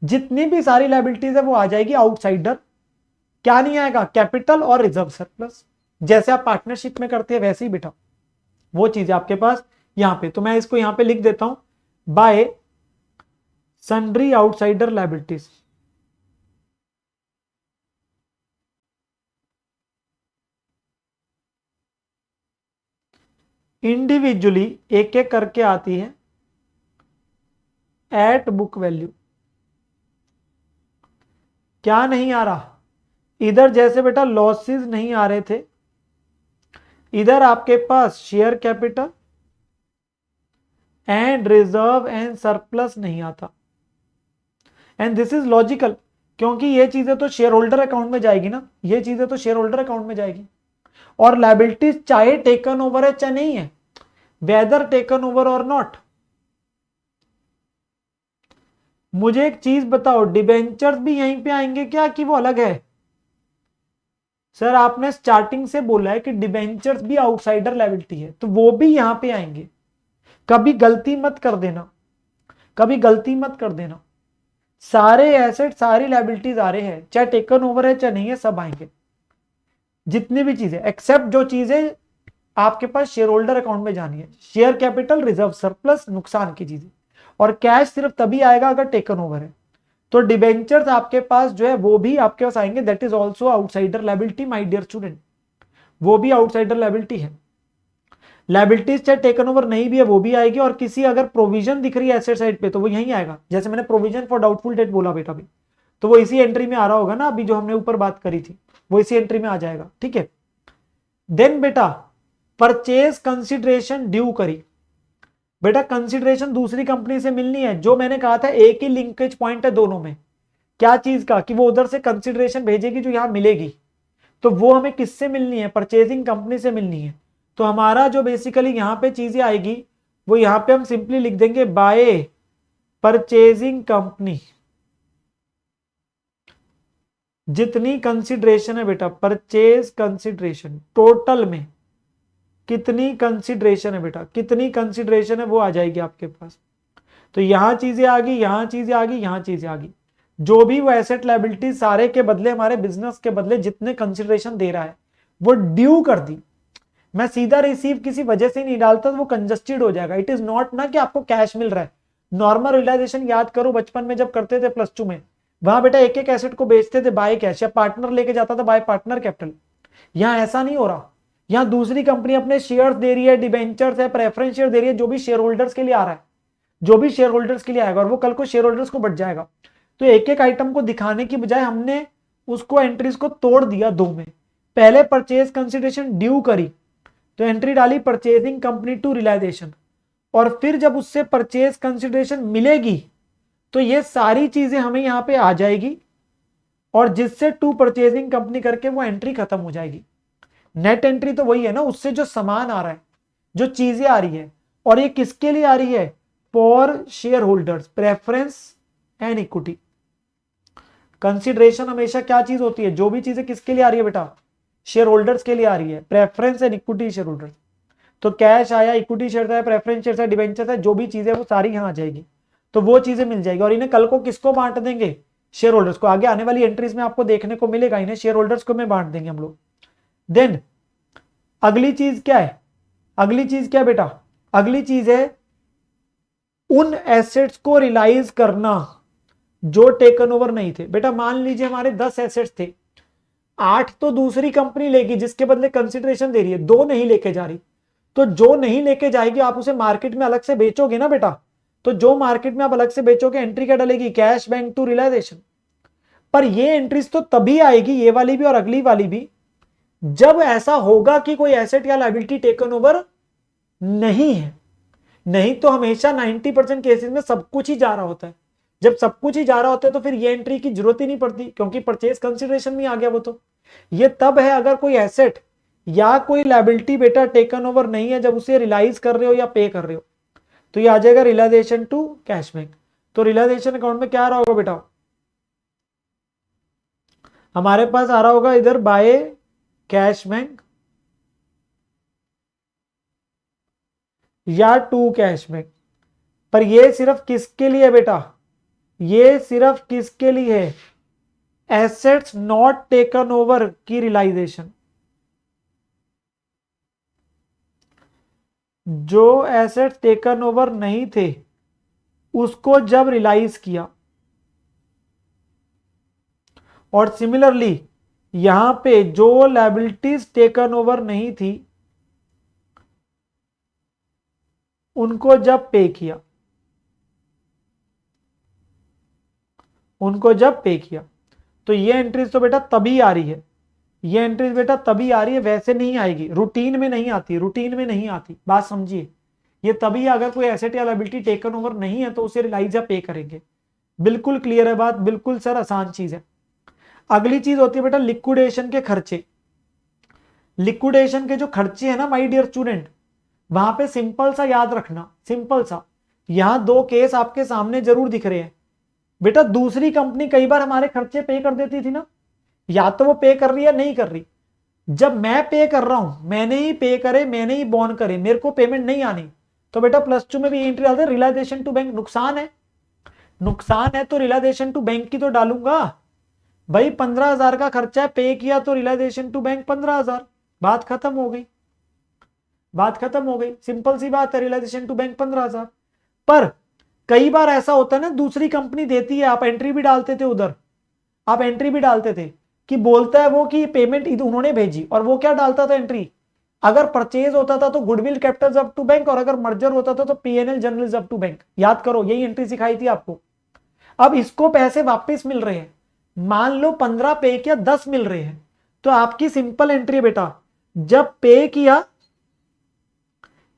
Speaker 1: जितनी भी सारी लायबिलिटीज है वो आ जाएगी आउटसाइडर। क्या नहीं आएगा, कैपिटल और रिजर्व सरप्लस, जैसे आप पार्टनरशिप में करते हैं वैसे ही बेटा वो चीज आपके पास यहां पे। तो मैं इसको यहां पे लिख देता हूं, bye sundry outsider liabilities, individually एक एक करके आती है एट बुक वैल्यू। क्या नहीं आ रहा? इधर जैसे बेटा लॉसेस नहीं आ रहे थे, इधर आपके पास share capital and reserve and surplus नहीं आता। एंड दिस इज लॉजिकल, क्योंकि ये चीजें तो शेयर होल्डर अकाउंट में जाएगी ना, ये चीजें तो शेयर होल्डर अकाउंट में जाएगी। और लायबिलिटीज चाहे टेकन ओवर है चाहे नहीं है, वेदर टेकन ओवर और नॉट। मुझे एक चीज बताओ, डिबेंचर्स भी यहीं पे आएंगे क्या कि वो अलग है? सर आपने स्टार्टिंग से बोला है कि डिबेंचर्स भी आउटसाइडर लायबिलिटी है, तो वो भी यहां पे आएंगे। कभी गलती मत कर देना, कभी गलती मत कर देना। सारे एसेट सारी लायबिलिटीज आ रहे हैं, चाहे टेकन ओवर है चाहे नहीं है, सब आएंगे। जितनी भी चीजें एक्सेप्ट जो चीजें आपके पास शेयर होल्डर अकाउंट में जानी है, शेयर कैपिटल, रिजर्व, सरप्लस, नुकसान की चीजें। और कैश सिर्फ तभी आएगा अगर टेकन ओवर है। तो डिबेंचर्स आपके पास जो है वो भी आपके पास आएंगे, that is also outsider liability my dear student, वो भी आउटसाइडर लायबिलिटी है। लायबिलिटीज चाहे टेकन ओवर नहीं भी है वो भी आएगी। और किसी अगर प्रोविजन दिख रही है एसेट साइड पे तो वो यहीं आएगा, जैसे मैंने प्रोविजन फॉर डाउटफुल डेट बोला बेटा भी, तो वो इसी एंट्री में आ रहा होगा ना, अभी जो हमने ऊपर बात करी थी वो इसी एंट्री में आ जाएगा। ठीक है। देन बेटा परचेज कंसिडरेशन ड्यू करी। बेटा कंसिडरेशन दूसरी कंपनी से मिलनी है, जो मैंने कहा था एक ही लिंकेज पॉइंट है दोनों में। क्या चीज का? कि वो उधर से कंसिडरेशन भेजेगी जो यहां मिलेगी, तो वो हमें किससे मिलनी है? परचेजिंग कंपनी से मिलनी है। तो हमारा जो बेसिकली यहां पे चीजें आएगी वो यहां पे हम सिंपली लिख देंगे बाय परचेजिंग कंपनी। जितनी कंसिडरेशन है बेटा, परचेज कंसिडरेशन टोटल में कितनी कंसिडरेशन है बेटा, कितनी कंसिडरेशन है वो आ जाएगी आपके पास। तो यहां चीजें आ गई, यहां चीजें आ गई, यहां चीजें आ गई। जो भी वो एसेट लायबिलिटी सारे के बदले, हमारे बिजनेस के बदले जितने कंसिडरेशन दे रहा है वो ड्यू कर दी। मैं सीधा रिसीव किसी वजह से नहीं डालता तो वो कंजस्टेड हो जाएगा। इट इज नॉट ना कि आपको कैश मिल रहा है। नॉर्मल रियलाइजेशन याद करो, बचपन में जब करते थे +2 में, वहां बेटा एक एक एसेट को बेचते थे बाय कैश, या पार्टनर लेके जाता था बाय पार्टनर कैपिटल। यहां ऐसा नहीं हो रहा। यहां दूसरी कंपनी अपने शेयर्स दे रही है, डिबेंचर्स है, प्रेफरेंस शेयर दे रही है, जो भी शेयर होल्डर्स के लिए आ रहा है, जो भी शेयर होल्डर्स के लिए आएगा, और वो कल को शेयर होल्डर्स को बढ़ जाएगा। तो एक एक आइटम को दिखाने की बजाय हमने उसको एंट्रीज को तोड़ दिया दो में। पहले परचेज कंसिडरेशन ड्यू करी तो एंट्री डाली परचेजिंग कंपनी टू रियलाइजेशन, और फिर जब उससे परचेज कंसिडरेशन मिलेगी तो ये सारी चीजें हमें यहां पे आ जाएगी, और जिससे टू परचेजिंग कंपनी करके वो एंट्री खत्म हो जाएगी। नेट एंट्री तो वही है ना, उससे जो सामान आ रहा है, जो चीजें आ रही है, और ये किसके लिए आ रही है? For share holders, preference and equity. Consideration हमेशा क्या चीज होती है? जो भी चीजें किसके लिए आ रही है बेटा? शेयर होल्डर्स के लिए आ रही है, preference and equity share holders. तो कैश आया, इक्विटी शेयर है, प्रेफरेंस शेयर है, डिबेंचर है, जो भी चीजें वो सारी यहां आ जाएगी। तो वो चीजें मिल जाएगी, और इन्हें कल को किसको बांट देंगे? शेयर होल्डर्स को। आगे आने वाली एंट्रीज में आपको देखने को मिलेगा, इन्हें शेयर होल्डर्स को में बांट देंगे हम लोग। देन अगली चीज क्या है? अगली चीज क्या है बेटा? अगली चीज है उन एसेट्स को रियलाइज करना जो टेकन ओवर नहीं थे। बेटा मान लीजिए हमारे 10 एसेट्स थे, 8 तो दूसरी कंपनी लेगी जिसके बदले कंसिडरेशन दे रही है, 2 नहीं लेके जा रही। तो जो नहीं लेके जाएगी आप उसे मार्केट में अलग से बेचोगे ना बेटा। तो जो मार्केट में आप अलग से बेचोगे, एंट्री क्या डलेगी? Cash bank to realisation. पर ये एंट्रीज तो तभी आएगी, ये वाली भी और अगली वाली भी, जब ऐसा होगा कि कोई एसेट या लायबिलिटी टेकन ओवर नहीं है। नहीं तो हमेशा 90% केसेस में सब कुछ ही जा रहा होता है। जब सब कुछ ही जा रहा होता है तो फिर ये एंट्री की जरूरत ही नहीं पड़ती, क्योंकि परचेज कंसिडरेशन में आ गया वो। तो ये तब है अगर कोई एसेट या कोई लायबिलिटी बेटा टेकन ओवर नहीं है, जब उसे रियलाइज कर रहे हो या पे कर रहे हो, तो ये आ जाएगा रियलाइजेशन टू कैश बैंक। तो रियलाइजेशन अकाउंट में क्या आ रहा होगा बेटा? हमारे पास आ रहा होगा इधर बाय कैश बैंक या टू कैश बैंक। पर ये सिर्फ किसके लिए बेटा? ये सिर्फ किसके लिए है? एसेट्स नॉट टेकन ओवर की रियलाइजेशन। जो एसेट्स टेकन ओवर नहीं थे उसको जब रियलाइज किया, और सिमिलरली यहां पे जो लायबिलिटीज टेकन ओवर नहीं थी उनको जब पे किया, तो ये एंट्रीज तो बेटा तभी आ रही है, ये एंट्रीज बेटा तभी आ रही है, वैसे नहीं आएगी, रूटीन में नहीं आती, बात समझिए। ये तभी अगर कोई एसेट या लायबिलिटी टेकन ओवर नहीं है तो उसे रियलाइज या पे करेंगे। बिल्कुल क्लियर है बात, बिल्कुल सर आसान चीज है। अगली चीज होती है बेटा लिक्विडेशन के खर्चे। लिक्विडेशन के जो खर्चे है ना माय डियर स्टूडेंट, वहां पे सिंपल सा याद रखना, सिंपल सा, यहां दो केस आपके सामने जरूर दिख रहे हैं बेटा। दूसरी कंपनी कई बार हमारे खर्चे पे कर देती थी ना, या तो वो पे कर रही है नहीं कर रही। जब मैं पे कर रहा हूं, मैंने ही पे करे, मैंने ही बॉन्ड करे, मेरे को पेमेंट नहीं आनी, तो बेटा +2 में भी एंट्री डालते रियलाइजेशन टू बैंक। नुकसान है तो रियलाइजेशन टू बैंक की तो डालूंगा भाई। 15,000 का खर्चा है, पे किया तो रियलाइजेशन टू बैंक 15,000, बात खत्म हो गई, सिंपल सी बात है, रियलाइजेशन टू बैंक 15,000। पर कई बार ऐसा होता है ना, दूसरी कंपनी देती है, आप एंट्री भी डालते थे उधर, कि बोलता है वो कि पेमेंट उन्होंने भेजी, और वो क्या डालता था एंट्री, अगर परचेज होता था तो गुडविल कैपिटल जब्त टू बैंक, और अगर मर्जर होता था तो पीएनएल जनरल जब्त टू बैंक। याद करो, यही एंट्री सिखाई थी आपको। अब इसको पैसे वापस मिल रहे हैं, मान लो 15 पे किया, 10 मिल रहे हैं, तो आपकी सिंपल एंट्री है बेटा, जब पे किया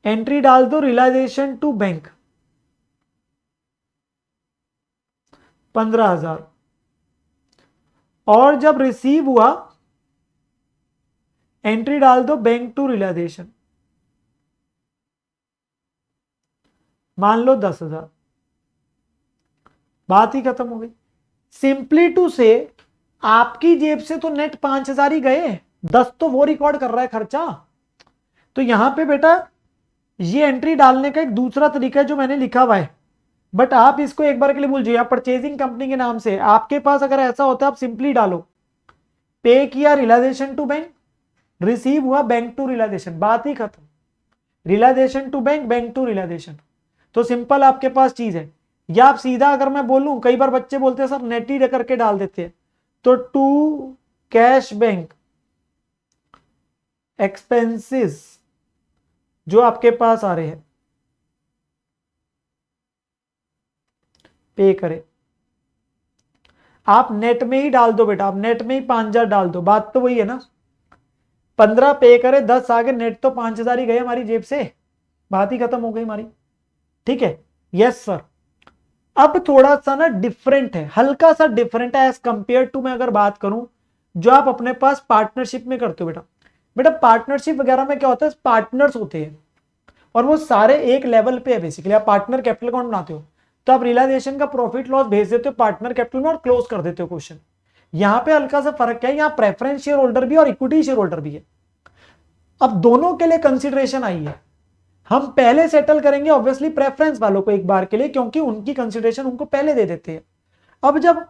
Speaker 1: एंट्री डाल दो रियलाइजेशन टू बैंक 15,000, और जब रिसीव हुआ एंट्री डाल दो बैंक टू रियलाइजेशन, मान लो 10,000, बात ही खत्म हो गई। सिंपली टू से आपकी जेब से तो नेट 5,000 ही गए, 10 तो वो रिकॉर्ड कर रहा है खर्चा। तो यहां पे बेटा ये एंट्री डालने का एक दूसरा तरीका है जो मैंने लिखा हुआ है, बट आप इसको एक बार के लिए भूल जाइए। आप परचेजिंग कंपनी के नाम से, आपके पास अगर ऐसा होता है आप सिंपली डालो पे किया रियलाइजेशन टू बैंक, रिसीव हुआ बैंक टू रियलाइजेशन, बात ही खत्म, realisation to bank, bank to realisation. तो सिंपल आपके पास चीज है। या आप सीधा अगर मैं बोलूं, कई बार बच्चे बोलते हैं सर नेट ही करके डाल देते हैं, तो टू कैश बैंक एक्सपेंसेस जो आपके पास आ रहे हैं पे करे, आप नेट में ही डाल दो बेटा, आप नेट में ही 5,000 डाल दो, बात तो वही है ना। 15 पे करे, 10 आगे, नेट तो 5,000 ही गए हमारी जेब से, बात ही खत्म हो गई हमारी। ठीक है, यस सर। अब थोड़ा सा ना डिफरेंट है, हल्का सा डिफरेंट है एज कंपेयर टू, मैं अगर बात करूं जो आप अपने पास पार्टनरशिप में करते हो बेटा पार्टनरशिप वगैरह में क्या होता है, पार्टनर्स होते हैं और वो सारे एक लेवल पे है। बेसिकली आप पार्टनर कैपिटल अकाउंट बनाते हो तो आप रियलाइजेशन का प्रॉफिट लॉस भेज देते हो पार्टनर कैपिटल में और क्लोज कर देते हो क्वेश्चन। यहां पे हल्का सा फर्क है, यहां प्रेफरेंस शेयर होल्डर भी और इक्विटी शेयर होल्डर भी है। अब दोनों के लिए कंसिडरेशन आई है, हम पहले सेटल करेंगे ऑब्वियसली प्रेफरेंस वालों को एक बार के लिए, क्योंकि उनकी कंसिडरेशन उनको पहले दे देते हैं। अब जब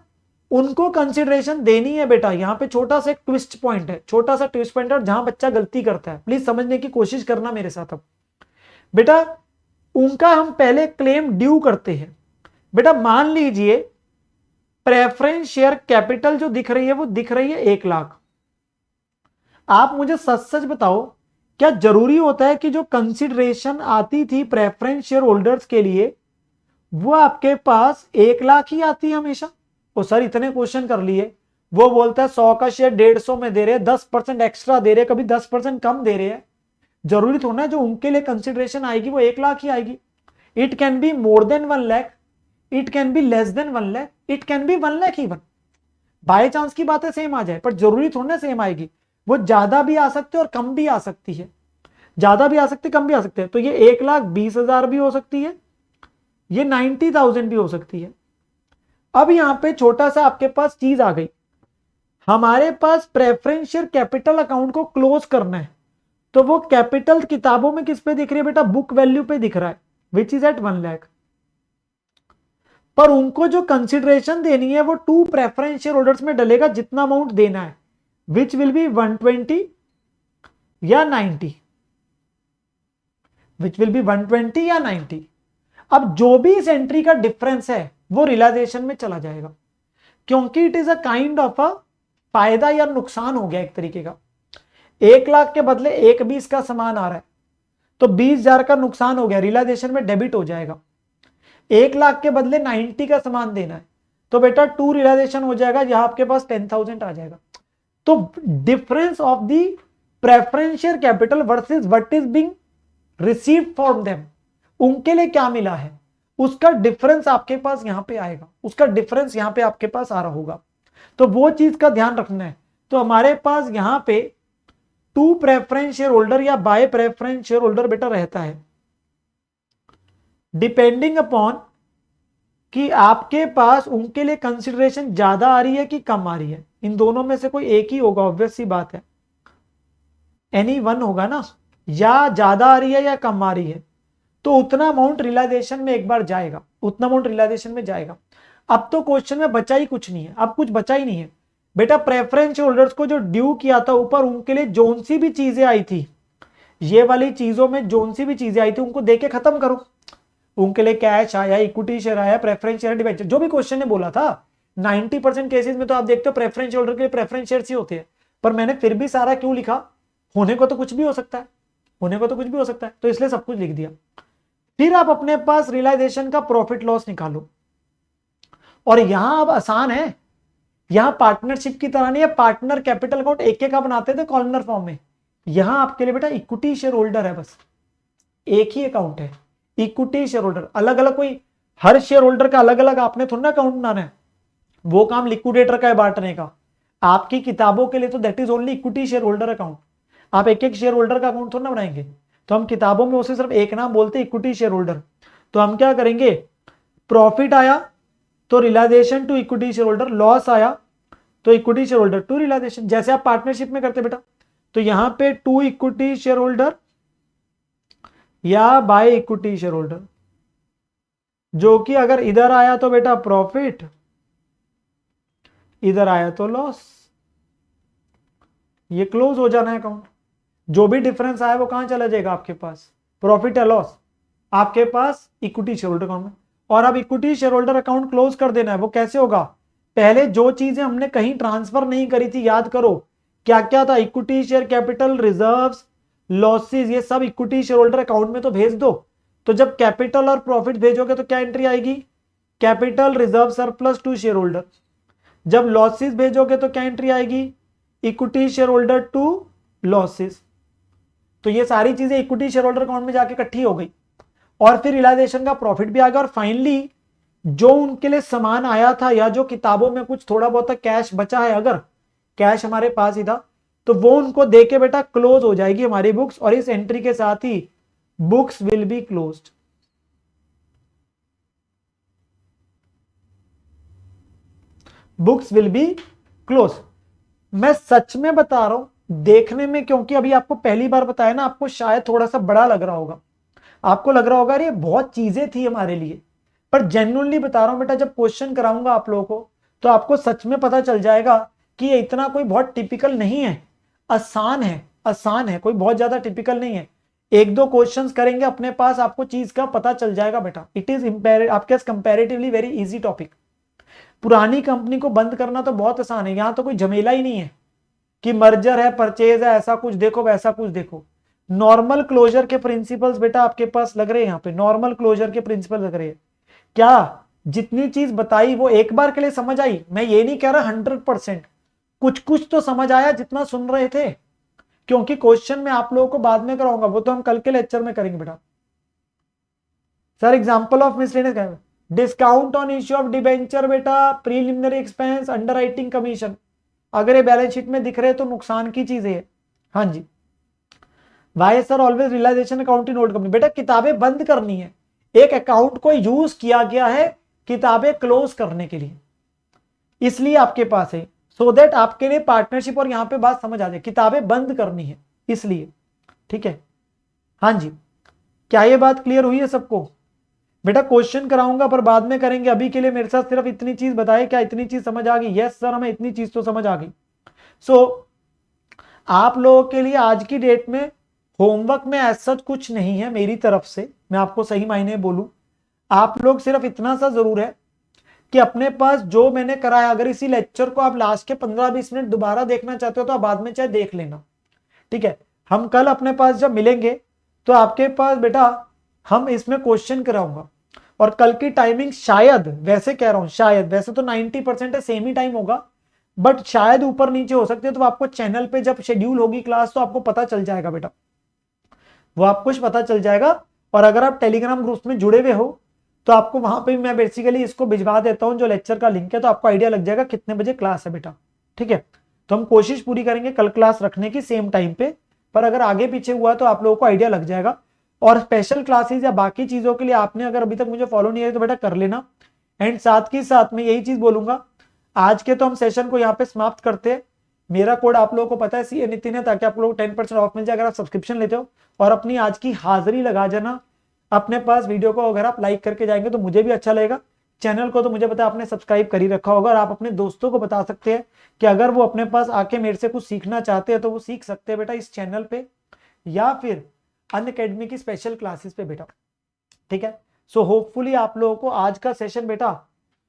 Speaker 1: उनको कंसिडरेशन देनी है बेटा, यहां पे छोटा सा एक ट्विस्ट पॉइंट है, छोटा सा ट्विस्ट पॉइंट है जहां बच्चा गलती करता है, प्लीज समझने की कोशिश करना मेरे साथ। अब बेटा उनका हम पहले क्लेम ड्यू करते हैं। बेटा मान लीजिए प्रेफरेंस शेयर कैपिटल जो दिख रही है वो दिख रही है 1 लाख। आप मुझे सच सच बताओ, क्या जरूरी होता है कि जो कंसिडरेशन आती थी प्रेफरेंस शेयर होल्डर्स के लिए वो आपके पास 1 लाख ही आती है हमेशा? ओ सर इतने क्वेश्चन कर लिए, वो बोलता है 100 का शेयर 150 में दे रहे हैं, 10% एक्स्ट्रा दे रहे हैं, कभी 10% कम दे रहे हैं। जरूरी थोड़ा ना जो उनके लिए कंसिडरेशन आएगी वो 1 लाख ही आएगी। It can be more than 1 lakh, it can be less than 1 lakh, it can be 1 lakh even. By chance की बातें सेम आ जाए, पर जरूरी थोड़ा ना सेम आएगी, वो ज्यादा भी आ सकती है और कम भी आ सकती है, ज्यादा भी आ सकती है कम भी आ सकते हैं। तो ये 1,20,000 भी हो सकती है, ये 90,000 भी हो सकती है। अब यहां पे छोटा सा आपके पास चीज आ गई, हमारे पास प्रेफरेंस शेयर कैपिटल अकाउंट को क्लोज करना है, तो वो कैपिटल किताबों में किस पे दिख रही है बेटा, बुक वैल्यू पे दिख रहा है, विच इज एट 1 लाख। पर उनको जो कंसिडरेशन देनी है वो 2 प्रेफरेंस शेयर होल्डर्स में डलेगा जितना अमाउंट देना है, विच विल बी 120 या 90, विच विल बी 120 या 90। अब जो भी इस एंट्री का डिफरेंस है वो रियलाइजेशन में चला जाएगा, क्योंकि it is a kind of a फायदा या नुकसान हो गया एक तरीके का। 1 लाख के बदले 1,20 का सामान आ रहा है तो 20,000 का नुकसान हो गया, रियलाइजेशन में डेबिट हो जाएगा। 1 लाख के बदले 90 का सामान देना है तो बेटा 2 रियलाइजेशन हो जाएगा, यहां आपके पास 10,000 आ जाएगा। तो difference of the preferential capital versus what is being received from them, उनके लिए क्या मिला है उसका डिफरेंस आपके पास यहां पे आएगा, उसका डिफरेंस यहां पे आपके पास आ रहा होगा। तो वो चीज का ध्यान रखना है। तो हमारे पास यहां पे टू प्रेफरेंस शेयर होल्डर या बाय प्रेफरेंस शेयर होल्डर बेटा रहता है, डिपेंडिंग अपॉन कि आपके पास उनके लिए कंसिडरेशन ज्यादा आ रही है कि कम आ रही है। इन दोनों में से कोई एक ही होगा, ऑब्वियस सी बात है, एनी वन होगा ना, या ज्यादा आ रही है या कम आ रही है, तो उतना अमाउंट रियलाइजेशन में एक बार जाएगा, उतना अमाउंट रियलाइजेशन में जाएगा। अब तो क्वेश्चन में बचा ही कुछ नहीं है, अब कुछ बचा ही नहीं है बेटा। प्रेफरेंस होल्डर्स को जो ड्यू किया था ऊपर, उनके लिए जोन सी भी चीजें आई थी, ये वाली चीजों में जोन सी भी चीजें आई थी उनको देके खत्म करो। उनके लिए कैश आया, इक्विटी शेयर आया, प्रेफरेंस शेयर, डिबेंचर, जो भी क्वेश्चन ने बोला था 90% केसेस में तो आप देखते हो प्रेफरेंस होल्डर के लिए प्रेफरेंस शेयर ही होते हैं। पर मैंने फिर भी सारा क्यों लिखा, होने को तो कुछ भी हो सकता है, होने को तो कुछ भी हो सकता है, तो इसलिए सब कुछ लिख दिया। फिर आप अपने पास रियलाइजेशन का प्रॉफिट लॉस निकालो, और यहां अब आसान है, यहां पार्टनरशिप की तरह नहीं है, पार्टनर कैपिटल अकाउंट एक एक का बनाते थे कॉलमनर फॉर्म में, यहां आपके लिए बेटा इक्विटी शेयर होल्डर है, बस एक ही अकाउंट है, इक्विटी शेयर होल्डर। अलग अलग कोई हर शेयर होल्डर का अलग अलग आपने थोड़ा ना अकाउंट बनाना है, वो काम लिक्विडेटर का है बांटने का। आपकी किताबों के लिए तो that is only equity share holder account, आप एक एक शेयर होल्डर का अकाउंट थोड़ा ना बनाएंगे। तो हम किताबों में उसे सिर्फ एक नाम बोलते हैं, इक्विटी शेयर होल्डर। तो हम क्या करेंगे, प्रॉफिट आया तो realisation to equity share holder, loss आया तो equity share holder to realisation, जैसे आप पार्टनरशिप में करते बेटा। तो यहां पे टू इक्विटी शेयर होल्डर या बाय इक्विटी शेयर होल्डर, जो कि अगर इधर आया तो बेटा प्रॉफिट, इधर आया तो लॉस, ये क्लोज हो जाना है अकाउंट। जो भी डिफरेंस आया वो कहां चला जाएगा आपके पास, प्रॉफिट या लॉस आपके पास इक्विटी शेयर होल्डर अकाउंट में। और अब equity share holder account close कर देना है, वो कैसे होगा, पहले जो चीजें हमने कहीं ट्रांसफर नहीं करी थी याद करो, क्या क्या था, equity share capital, reserves, losses, ये सब इक्विटी शेयर होल्डर अकाउंट में तो भेज दो। तो जब कैपिटल और प्रॉफिट भेजोगे तो क्या एंट्री आएगी, capital reserve surplus to share holder. जब लॉसेस भेजोगे तो क्या एंट्री आएगी, equity share holder to losses. तो ये सारी चीजें इक्विटी शेयर होल्डर अकाउंट में जाके इकट्ठी हो गई, और फिर रियलाइजेशन का प्रॉफिट भी आ गया। और फाइनली जो उनके लिए सामान आया था या जो किताबों में कुछ थोड़ा बहुत कैश बचा है, अगर कैश हमारे पास ही था, तो वो उनको देके बेटा क्लोज हो जाएगी हमारी बुक्स, और इस एंट्री के साथ ही books will be closed. Books will be close. मैं सच में बता रहा हूं, देखने में क्योंकि अभी आपको पहली बार बताया ना, आपको शायद थोड़ा सा बड़ा लग रहा होगा, आपको लग रहा होगा अरे बहुत चीजें थी हमारे लिए, पर जेन्युइनली बता रहा हूं बेटा, जब क्वेश्चन कराऊंगा आप लोगों को तो आपको सच में पता चल जाएगा कि ये इतना कोई बहुत टिपिकल नहीं है, आसान है, आसान है, कोई बहुत ज्यादा टिपिकल नहीं है। एक दो क्वेश्चंस करेंगे अपने पास, आपको चीज का पता चल जाएगा बेटा। इट इज आपके कंपैरेटिवली वेरी इजी टॉपिक। पुरानी कंपनी को बंद करना तो बहुत आसान है, यहां तो कोई झमेला ही नहीं है कि मर्जर है, परचेज है, ऐसा कुछ देखो वैसा कुछ देखो। नॉर्मल क्लोजर के प्रिंसिपल्स बेटा आपके पास लग रहे हैं, यहाँ पे नॉर्मल क्लोजर के प्रिंसिपल लग रहे हैं। क्या जितनी चीज बताई वो एक बार के लिए समझ आई, मैं ये नहीं कह रहा 100%, कुछ कुछ तो समझ आया जितना सुन रहे थे, क्योंकि क्वेश्चन में आप लोगों को बाद में कराऊंगा, वो तो हम कल के लेक्चर में करेंगे बेटा। Sir example of miscellaneous, discount on issue of debenture बेटा, प्रीलिमिनरी एक्सपेंस, अंडरराइटिंग कमीशन, अगर ये बैलेंस शीट में दिख रहे तो नुकसान की चीजें है। हाँ जी, why sir always realisation account in old company, बेटा किताबें बंद करनी है, एक अकाउंट को यूज किया गया है किताबें क्लोज करने के लिए, इसलिए आपके पास है, सो दैट आपके लिए पार्टनरशिप, और यहां पे बात समझ आ जाए, किताबें बंद करनी है इसलिए, ठीक है। हाँ जी, क्या ये बात क्लियर हुई है सबको बेटा? क्वेश्चन कराऊंगा पर बाद में करेंगे, अभी के लिए मेरे साथ सिर्फ इतनी चीज बताए, क्या इतनी चीज समझ आ गई? यस सर, हमें इतनी चीज तो समझ आ गई। सो आप लोगों के लिए आज की डेट में होमवर्क में ऐसा कुछ नहीं है मेरी तरफ से, मैं आपको सही मायने बोलूं, आप लोग सिर्फ इतना सा जरूर है कि अपने पास जो मैंने कराया, अगर इसी लेक्चर को आप लास्ट के 15-20 मिनट दोबारा देखना चाहते हो तो आप बाद में चाहे देख लेना, ठीक है। हम कल अपने पास जब मिलेंगे तो आपके पास बेटा हम इसमें क्वेश्चन कराऊंगा, और कल की टाइमिंग शायद, वैसे कह रहा हूं शायद, वैसे तो 90% है सेम ही टाइम होगा, बट शायद ऊपर नीचे हो सकते हैं। तो आपको चैनल पे जब शेड्यूल होगी क्लास तो आपको पता चल जाएगा बेटा, वो आपको पता चल जाएगा। और अगर आप टेलीग्राम ग्रुप में जुड़े हुए हो तो आपको वहां पे मैं बेसिकली इसको भिजवा देता हूं जो लेक्चर का लिंक है, तो आपको आइडिया लग जाएगा कितने बजे क्लास है बेटा, ठीक है। तो हम कोशिश पूरी करेंगे कल क्लास रखने की सेम टाइम पे, पर अगर आगे पीछे हुआ तो आप लोगों को आइडिया लग जाएगा। और स्पेशल क्लासेस या बाकी चीजों के लिए आपने अगर अभी तक मुझे फॉलो नहीं किया तो बेटा कर लेना। एंड साथ ही साथ में यही चीज बोलूंगा, आज के तो हम सेशन को यहाँ पे समाप्त करते हैं। मेरा कोड आप लोगों को पता है CA नितिन है, ताकि आप लोगों को 10% ऑफ मिल जाए अगर आप सब्सक्रिप्शन लेते हो। और अपनी आज की हाजिरी लगा जाना अपने पास वीडियो को, अगर आप लाइक करके जाएंगे तो मुझे भी अच्छा लगेगा। चैनल को तो मुझे पता है आपने सब्सक्राइब कर ही रखा होगा, और आप अपने दोस्तों को बता सकते हैं कि अगर वो अपने पास आके मेरे से कुछ सीखना चाहते हैं तो वो सीख सकते हैं बेटा इस चैनल पे या फिर अनअकैडमी की स्पेशल क्लासेस पे बेटा, ठीक है। सो होपफुली आप लोगों को आज का सेशन बेटा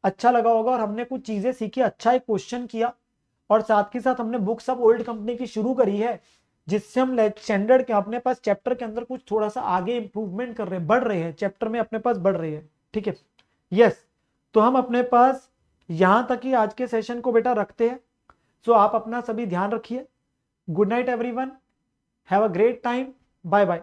Speaker 1: अच्छा लगा होगा और हमने कुछ चीजें सीखी, अच्छा एक क्वेश्चन किया, और साथ ही साथ हमने बुक्स ऑफ ओल्ड कंपनी की शुरू करी है, जिससे हम स्टैंडर्ड के अपने पास चैप्टर के अंदर कुछ थोड़ा सा आगे इंप्रूवमेंट कर रहे हैं, बढ़ रहे हैं चैप्टर में अपने पास, बढ़ रहे हैं, ठीक है। यस, तो हम अपने पास यहां तक ही आज के सेशन को बेटा रखते हैं। सो आप अपना सभी ध्यान रखिए। Good night everyone, have a great time, bye bye.